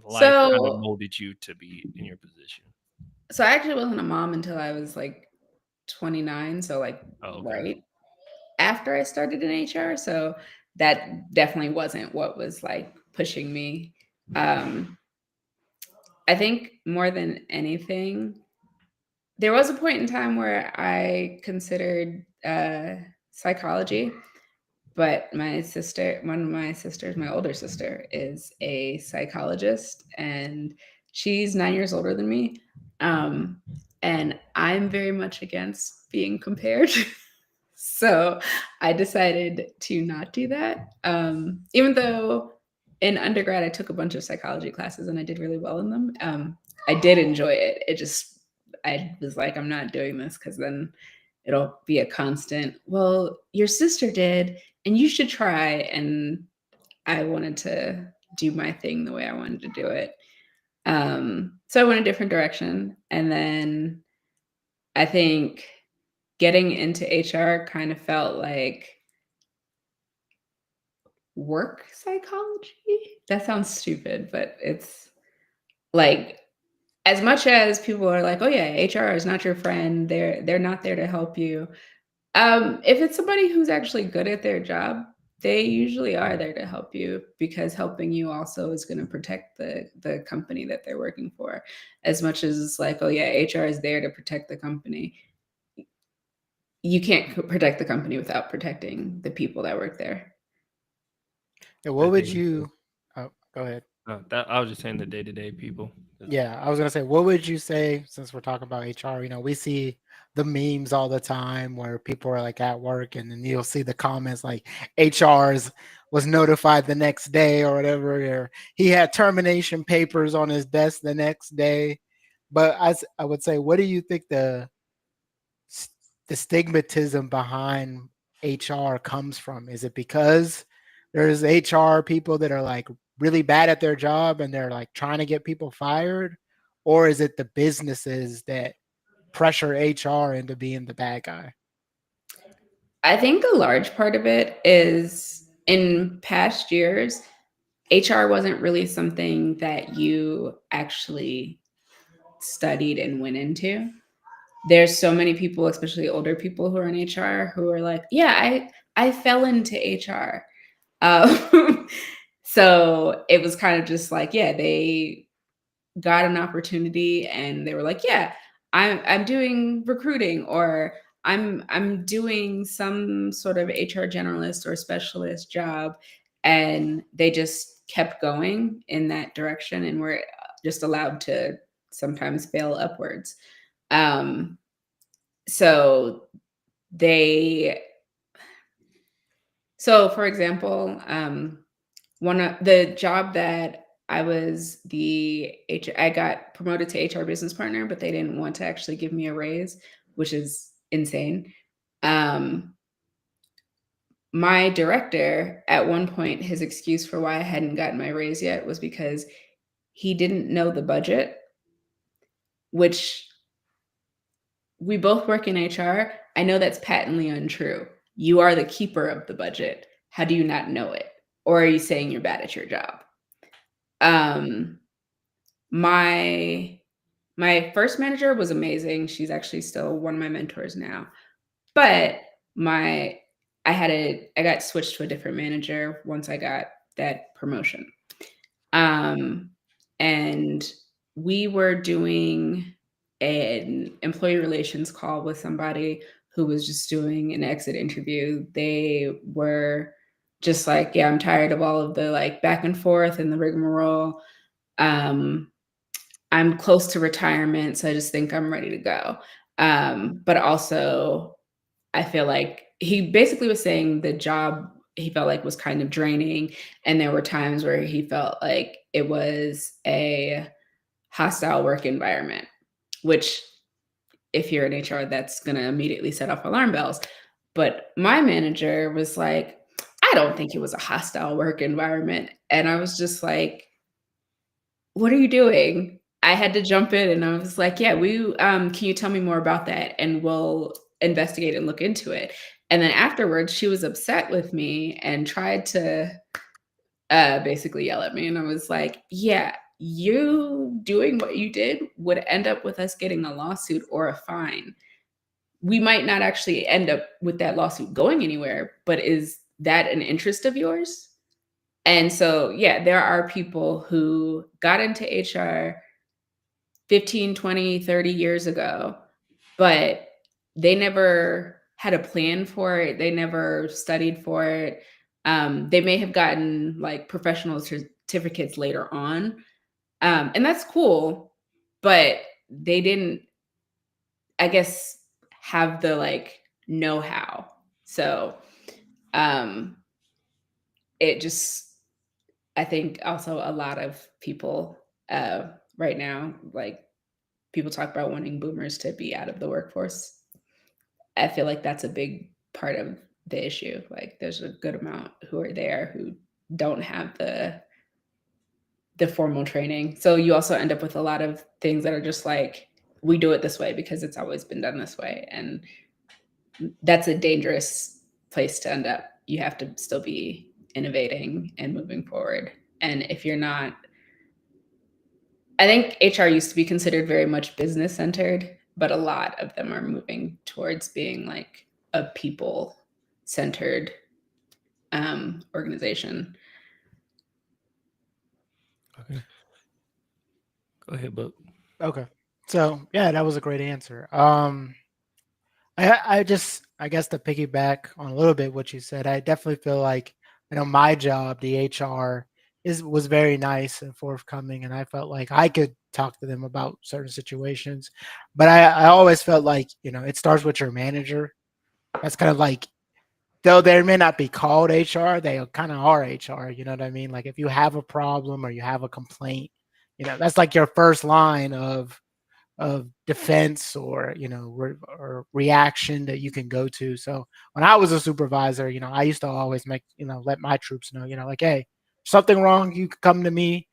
life kind of So molded you to be in your position? so I actually wasn't a mom until I was like 29, so like Oh, okay. right after I started in HR. So that definitely wasn't what was like pushing me. Um, I think more than anything, there was a point in time where I considered psychology, but my sister, one of my sisters, my older sister, is a psychologist, and she's 9 years older than me. Um, and I'm very much against being compared. So I decided to not do that. Even though in undergrad I took a bunch of psychology classes and I did really well in them. I did enjoy it. It just, I was like, I'm not doing this because then it'll be a constant, well, your sister did and you should try. And I wanted to do my thing the way I wanted to do it. So I went a different direction. And then I think getting into HR kind of felt like work psychology. That sounds stupid, but it's like as much as people are like, "Oh yeah, HR is not your friend. They're not there to help you." If it's somebody who's actually good at their job, they usually are there to help you because helping you also is going to protect the company that they're working for. As much as it's like, "Oh yeah, HR is there to protect the company." You can't protect the company without protecting the people that work there. Yeah, I what would think you? Oh, go ahead. that I was just saying the day-to-day people. Yeah, I was gonna say, what would you say since we're talking about HR? You know, we see the memes all the time where people are like at work, and then you'll see the comments like HR's was notified the next day or whatever, or he had termination papers on his desk the next day. But I would say, what do you think the stigmatism behind HR comes from? Is it because there's HR people that are like really bad at their job and they're like trying to get people fired? Or is it the businesses that pressure HR into being the bad guy? I think a large part of it is in past years, HR wasn't really something that you actually studied and went into. There's so many people, especially older people who are in HR, who are like, "Yeah, I fell into HR." So it was kind of just like, yeah, they got an opportunity and they were like, "Yeah, I'm doing recruiting or I'm doing some sort of HR generalist or specialist job," and they just kept going in that direction and were just allowed to sometimes fail upwards. Um, so they, so for example, one of the job that I was the I got promoted to HR business partner, but they didn't want to actually give me a raise, which is insane. Um, my director, at one point, his excuse for why I hadn't gotten my raise yet was because he didn't know the budget, which we both work in HR. I know that's patently untrue. You are the keeper of the budget. How do you not know it? Or are you saying you're bad at your job? Um, my my first manager was amazing. She's actually still one of my mentors now. But my I got switched to a different manager once I got that promotion. Um, and we were doing an employee relations call with somebody who was just doing an exit interview. They were just like, yeah, I'm tired of all of the like back and forth and the rigmarole. Um, I'm close to retirement, so I just think I'm ready to go. But also, I feel like he basically was saying the job he felt like was kind of draining, and there were times where he felt like it was a hostile work environment, which if you're in HR, that's going to immediately set off alarm bells. But my manager was like, I don't think it was a hostile work environment. And I was just like, what are you doing? I had to jump in and I was like, yeah, can you tell me more about that? And we'll investigate and look into it. And then afterwards, she was upset with me and tried to basically yell at me. And I was like, yeah, you doing what you did would end up with us getting a lawsuit or a fine. We might not actually end up with that lawsuit going anywhere, but is that an interest of yours? And so, yeah, there are people who got into HR 15, 20, 30 years ago, but they never had a plan for it. They never studied for it. They may have gotten like professional certificates later on. And that's cool, but they didn't, I guess, have the like know-how. So it just, I think also a lot of people right now, like people talk about wanting boomers to be out of the workforce. I feel like that's a big part of the issue. Like there's a good amount who are there who don't have the formal training. So you also end up with a lot of things that are just like, we do it this way because it's always been done this way. And that's a dangerous place to end up. You have to still be innovating and moving forward. And if you're not, I think HR used to be considered very much business centered, but a lot of them are moving towards being like a people centered organization. Okay. Go ahead, Book. Okay. So yeah, that was a great answer. I guess to piggyback on a little bit what you said, I definitely feel like, my job, the HR was very nice and forthcoming, and I felt like I could talk to them about certain situations. But I always felt like, it starts with your manager. That's kind of like, though they may not be called HR, they kind of are HR. You know what I mean? Like if you have a problem or you have a complaint, that's like your first line of defense or or reaction that you can go to. So when I was a supervisor, I used to always make let my troops know, like, hey, something wrong, you can come to me,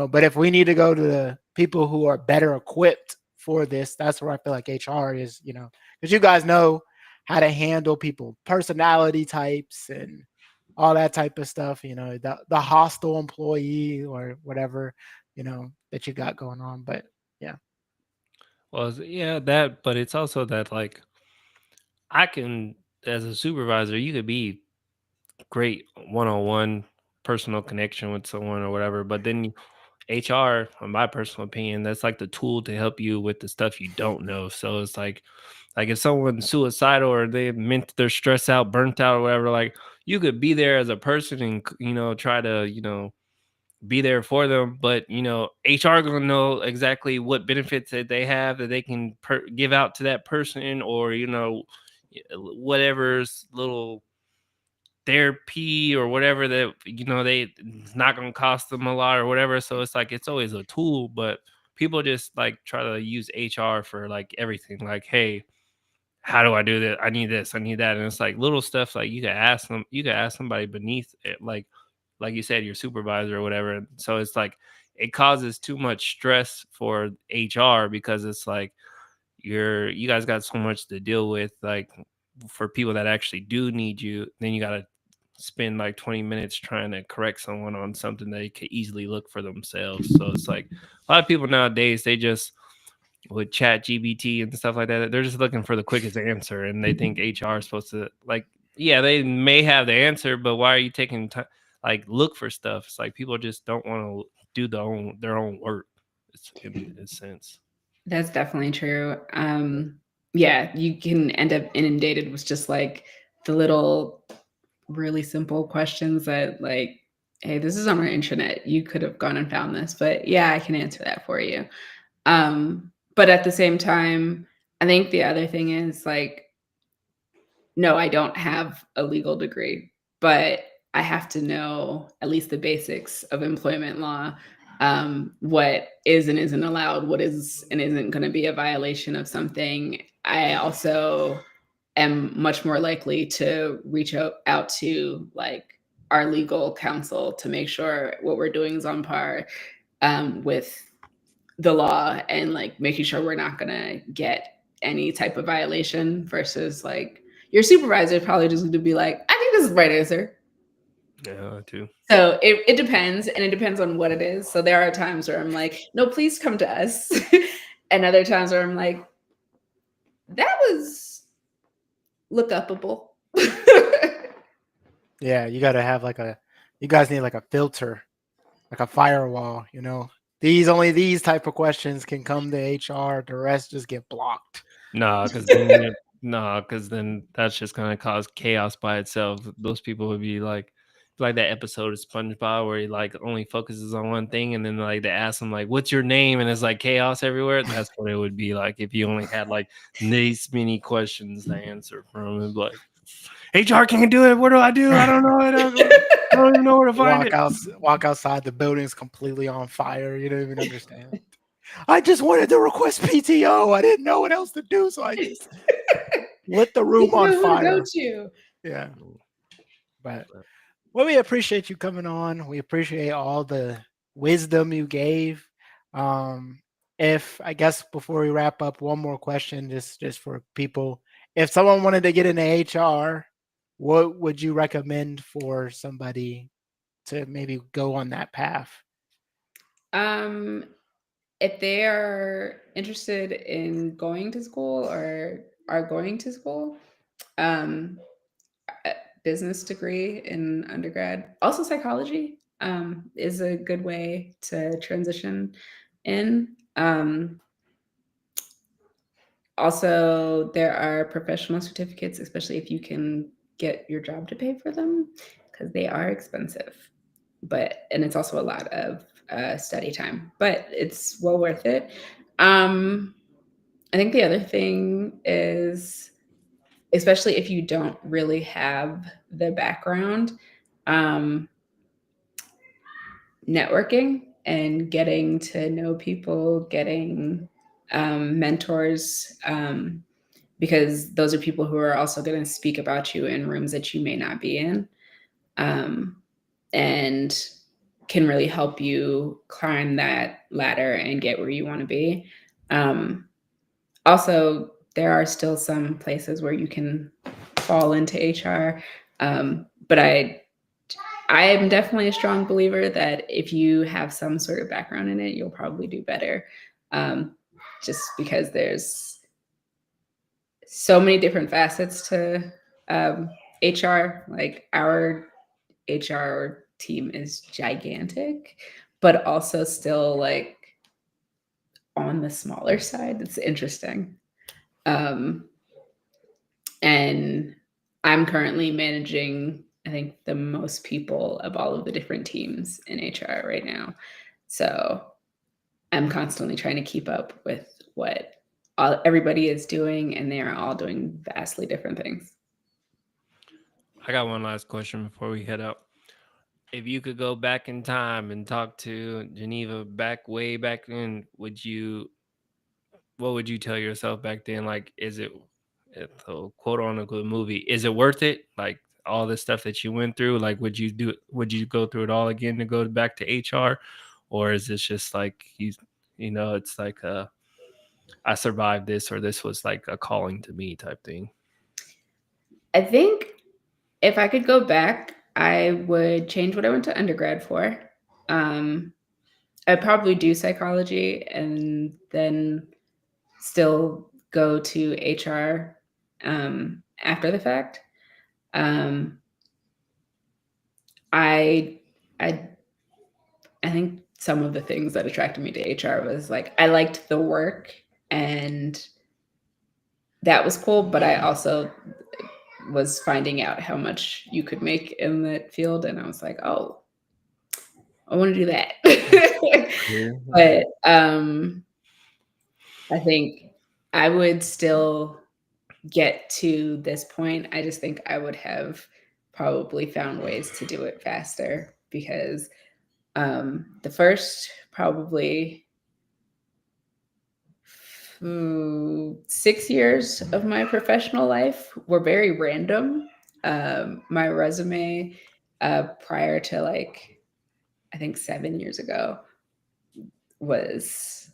but if we need to go to the people who are better equipped for this, that's where I feel like HR is, because you guys know how to handle people personality types and all that type of stuff, the hostile employee or whatever, that you got going on. But yeah. Well, yeah, that, but it's also that like I can, as a supervisor, you could be great one-on-one personal connection with someone or whatever, but then HR, in my personal opinion, that's like the tool to help you with the stuff you don't know. So it's like if someone's suicidal or they're stressed out, burnt out or whatever, like you could be there as a person and try to be there for them, but HR gonna know exactly what benefits that they have that they can give out to that person, or whatever's little therapy or whatever that it's not gonna cost them a lot or whatever. So it's like it's always a tool, but people just like try to use HR for like everything. Like, hey, how do I do that? I need this, I need that. And it's like little stuff like you could ask somebody beneath it, like you said, your supervisor or whatever. And so it's like it causes too much stress for HR because it's like you guys got so much to deal with, like for people that actually do need you, then you gotta spend like 20 minutes trying to correct someone on something they could easily look for themselves. So it's like a lot of people nowadays, they just with chat GBT and stuff like that, they're just looking for the quickest answer, and they think HR is supposed to like, yeah, they may have the answer, but why are you taking time like look for stuff? It's like people just don't want to do their own work. It's in a sense. That's definitely true. Yeah, you can end up inundated with just like the little really simple questions that like, hey, this is on our intranet. You could have gone and found this, but yeah, I can answer that for you. But at the same time, I think the other thing is like, no, I don't have a legal degree, but I have to know at least the basics of employment law. what is and isn't allowed, what is and isn't going to be a violation of something. I also am much more likely to reach out to like our legal counsel to make sure what we're doing is on par with the law, and like making sure we're not going to get any type of violation, versus like your supervisor is probably just going to be like, I think this is the right answer. Yeah, too. So it depends, and it depends on what it is. So there are times where I'm like, no, please come to us. And other times where I'm like, that was look upable. Yeah, you got to have like you guys need like a filter, like a firewall, you know. Only these type of questions can come to HR. The rest just get blocked. Nah, because then that's just gonna cause chaos by itself. Those people would be like that episode of SpongeBob where he like only focuses on one thing, and then like they ask him like, "What's your name?" and it's like chaos everywhere. That's what it would be like if you only had like these many questions to answer from. It's like, HR can't do it. What do I do? I don't know. I don't even know where to find it. Walk outside, the building's completely on fire. You don't even understand. I just wanted to request PTO. I didn't know what else to do, so I just lit the room on fire. Yeah. But well, we appreciate you coming on. We appreciate all the wisdom you gave. If I guess before we wrap up, one more question, just for people. If someone wanted to get into HR, what would you recommend for somebody to maybe go on that path? If they are interested in going to school or are going to school, a business degree in undergrad, also psychology, is a good way to transition in. Also, there are professional certificates, especially if you can get your job to pay for them, because they are expensive. And it's also a lot of study time, but it's well worth it. I think the other thing is, especially if you don't really have the background, networking and getting to know people, getting mentors, because those are people who are also going to speak about you in rooms that you may not be in, and can really help you climb that ladder and get where you want to be. Also, there are still some places where you can fall into HR, but I am definitely a strong believer that if you have some sort of background in it, you'll probably do better, just because there's so many different facets to HR. Like our HR team is gigantic, but also still like on the smaller side. It's interesting. And I'm currently managing, I think, the most people of all of the different teams in HR right now. So I'm constantly trying to keep up with what everybody is doing, and they are all doing vastly different things. I got one last question before we head out. If you could go back in time and talk to Geneva way back then, what would you tell yourself back then? Like, is it, quote unquote movie, is it worth it? Like all the stuff that you went through, like would you go through it all again to go back to HR? Or is this just like it's like I survived this, or this was like a calling to me type thing? I think if I could go back, I would change what I went to undergrad for. I'd probably do psychology and then still go to HR after the fact. I think some of the things that attracted me to HR was like I liked the work, and that was cool, but I also was finding out how much you could make in that field, and I was like, oh, I want to do that. Yeah. But I think I would still get to this point. I just think I would have probably found ways to do it faster, because The first probably 6 years of my professional life were very random. My resume prior to like, I think 7 years ago was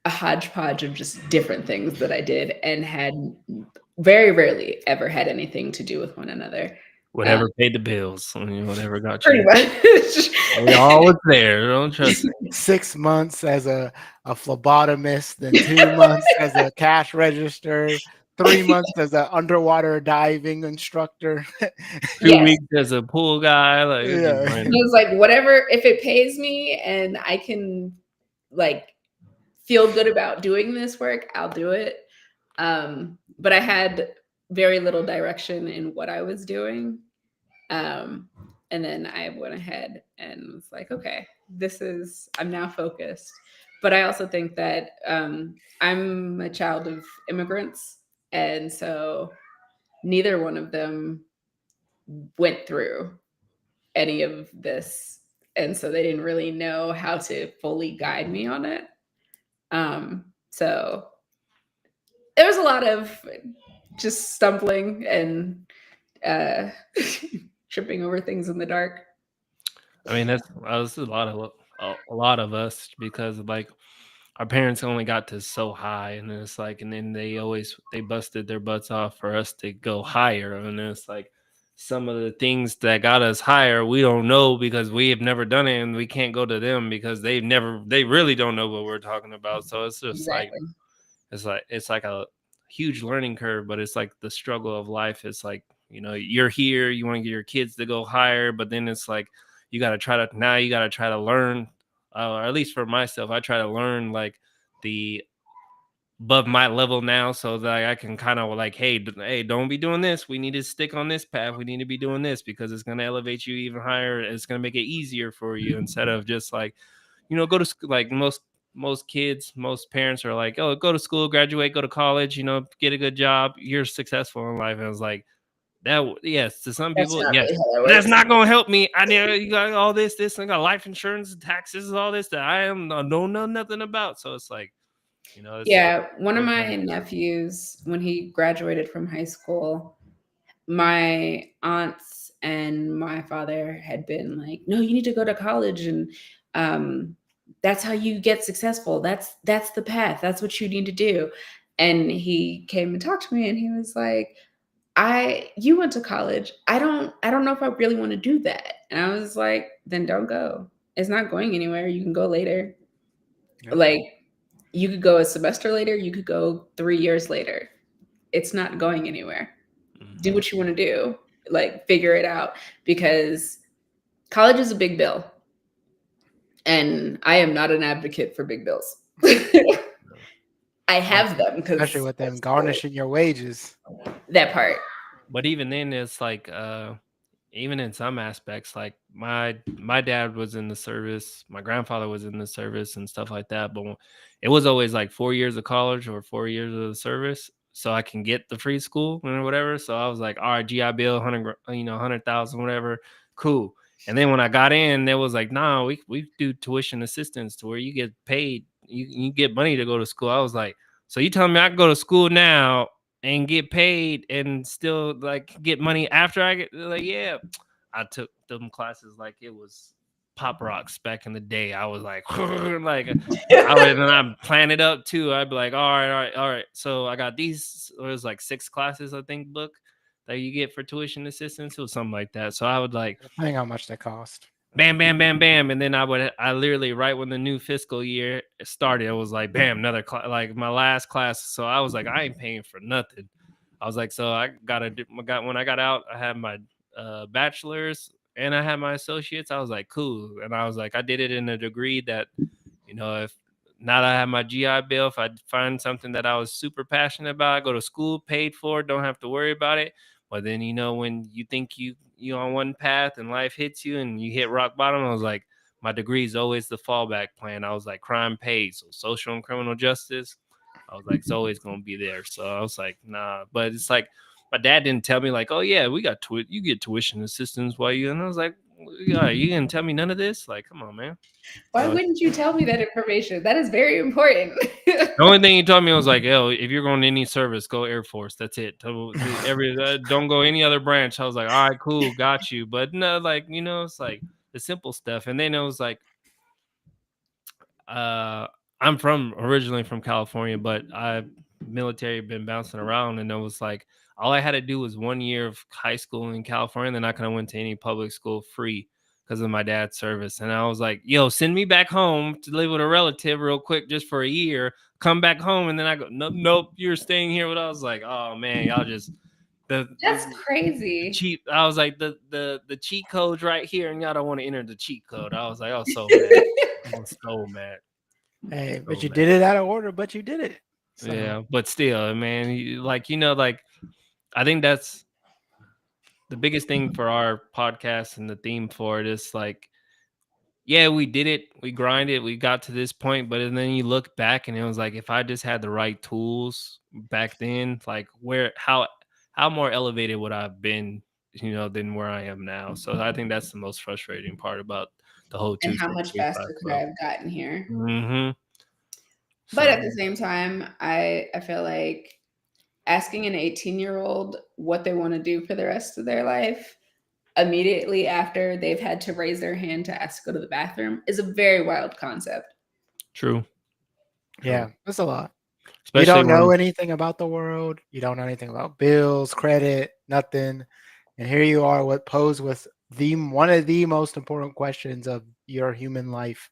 a hodgepodge of just different things that I did and had very rarely ever had anything to do with one another. Whatever paid the bills, I mean, whatever got Pretty you. much. We all was there. Don't trust me. 6 months as a phlebotomist, then 2 months as a cash register, 3 months as an underwater diving instructor. 2 Yes. weeks as a pool guy, like it's just Yeah. random. It was like, whatever, if it pays me and I can like feel good about doing this work, I'll do it. But I had very little direction in what I was doing. And then I went ahead and was like, okay, I'm now focused. But I also think that I'm a child of immigrants. And so neither one of them went through any of this. And so they didn't really know how to fully guide me on it. So there was a lot of just stumbling and tripping over things in the dark. I mean, that's a lot of us because like our parents only got to so high, and then it's like, and then they busted their butts off for us to go higher, and then it's like some of the things that got us higher we don't know because we have never done it, and we can't go to them because they really don't know what we're talking about. So it's just like it's like a huge learning curve, but it's like the struggle of life. It's like, you know, you're here, you want to get your kids to go higher, but then it's like you got to try to learn, or at least for myself, I try to learn like the above my level now so that I can kind of like, hey, don't be doing this. We need to stick on this path. We need to be doing this because it's going to elevate you even higher. It's going to make it easier for you instead of just like, you know, go to school. Like most kids, most parents are like, oh, go to school, graduate, go to college, you know, get a good job. You're successful in life. And it's like, yes, to some That's people, not yes, really how that but that's works. not gonna help me. I know you got all this, I got life insurance, taxes, all this that I don't know nothing about. So it's like, you know, it's Yeah, one of my nephews, when he graduated from high school, my aunts and my father had been like, no, you need to go to college, and that's how you get successful. That's the path. That's what you need to do. And he came and talked to me, and he was like, you went to college. I don't know if I really want to do that. And I was like, then don't go. It's not going anywhere. You can go later. Yeah. Like, you could go a semester later, you could go 3 years later. It's not going anywhere. Do what you want to do. Like, figure it out, because college is a big bill. And I am not an advocate for big bills. I have them because Especially with them garnishing your wages. that part. But even then, it's like, even in some aspects, like my dad was in the service, my grandfather was in the service and stuff like that. But it was always like 4 years of college or 4 years of the service, so I can get the free school or whatever. So I was like, all right, GI Bill, 100,000, whatever, cool. And then when I got in, there was like, nah, we do tuition assistance to where you get paid, you get money to go to school. I was like, so you telling me I can go to school now and get paid and still like get money after I get, like, yeah. I took them classes like it was pop rocks back in the day. I was like, like I plan it up too. I'd be like, all right. So I got these, it was like 6 classes, I think, book that you get for tuition assistance or something like that. So I would like, Depending on how much they cost. bam, bam, bam, bam. And then I literally, right when the new fiscal year started, it was like, bam, another class, like my last class. So I was like, I ain't paying for nothing. I was like, so when I got out, I had my bachelor's and I had my associates. I was like, cool. And I was like, I did it in a degree that, you know, if now that I have my GI Bill, if I find something that I was super passionate about, I go to school, paid for, don't have to worry about it. But then, you know, when you think you're on one path and life hits you and you hit rock bottom, I was like, my degree is always the fallback plan. I was like, crime pays, so social and criminal justice. I was like, it's always gonna be there. So I was like, nah. But it's like my dad didn't tell me like, oh yeah, we got you get tuition assistance while you. And I was like, Yeah, you didn't tell me none of this. Like, come on, man. Why So- wouldn't you tell me that information? That is very important. The only thing he told me was like, "Yo, if you're going to any service, go Air Force. That's it. Don't go any other branch." I was like, "All right, cool, got you." But no, like it's like the simple stuff. And then it was like, I'm originally from California, but military been bouncing around, and it was like all I had to do was 1 year of high school in California, and then I could have went to any public school free because of my dad's service. And I was like, yo, send me back home to live with a relative real quick just for a year, come back home. And then I go, nope, you're staying here with us. I was like, oh man, y'all just That's crazy. cheat. I was like, the cheat code's right here, and y'all don't want to enter the cheat code. I was like, I was so mad. I was so mad. Hey, but So you mad. did it out of order, but you did it. So, Yeah, but still, man, like I think that's the biggest thing for our podcast, and the theme for it is like, yeah, we did it, we grinded, we got to this point, but then you look back and it was like, if I just had the right tools back then, like how more elevated would I have been, than where I am now. So I think that's the most frustrating part about the whole And how much 265 faster could I have gotten here? Mm-hmm. But at the same time, I feel like asking an 18-year-old what they want to do for the rest of their life immediately after they've had to raise their hand to ask to go to the bathroom is a very wild concept. True. yeah, that's a lot. Especially You don't know when- anything about the world. You don't know anything about bills, credit, nothing. And here you are, what posed with one of the most important questions of your human life.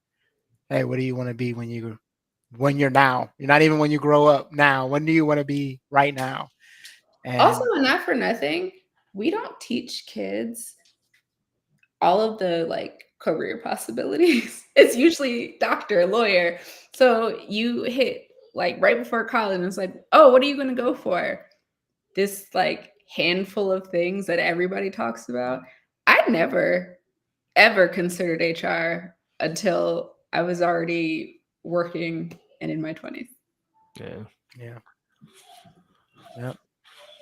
Hey, what do you want to be when you're now? You're not even when you grow up now. When do you want to be right now? And Also, not for nothing, we don't teach kids all of the like career possibilities. It's usually doctor, lawyer. So you hit like right before college and it's like, oh, what are you going to go for? This like handful of things that everybody talks about. I never ever considered HR until I was already working and in my 20s. Yeah.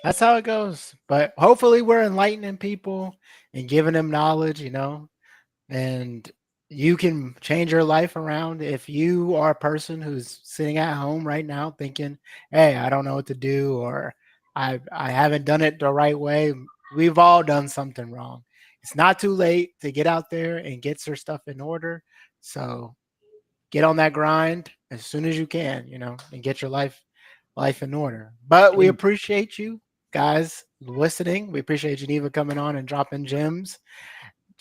that's how it goes. But hopefully we're enlightening people and giving them knowledge, and you can change your life around. If you are a person who's sitting at home right now thinking, hey, I don't know what to do, or I haven't done it the right way. We've all done something wrong. It's not too late to get out there and get your stuff in order. So get on that grind as soon as you can, and get your life in order. But we appreciate you guys listening. We appreciate Geneva coming on and dropping gems.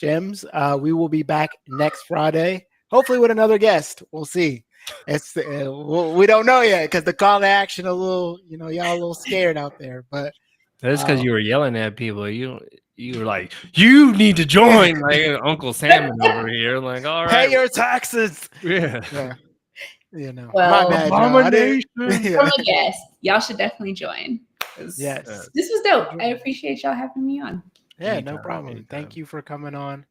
We will be back next Friday, hopefully with another guest. We'll see. It's we don't know yet because the call to action a little, y'all a little scared out there. But That's because you were yelling at people. You were like, you need to join, like Uncle Salmon over here. Like, all right, pay your taxes. yeah. Well, my bad, y'all. I didn't- From a guest, y'all should definitely join. 'Cause Yes. This was dope. I appreciate y'all having me on. Yeah, no Anytime, problem. anytime. Thank you for coming on.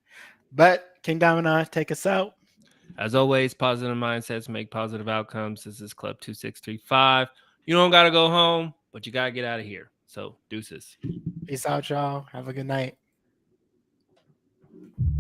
But King Domino, take us out. As always, positive mindsets make positive outcomes. This is Club 2635. You don't gotta go home, but you gotta get out of here. So deuces. Peace out, y'all. Have a good night.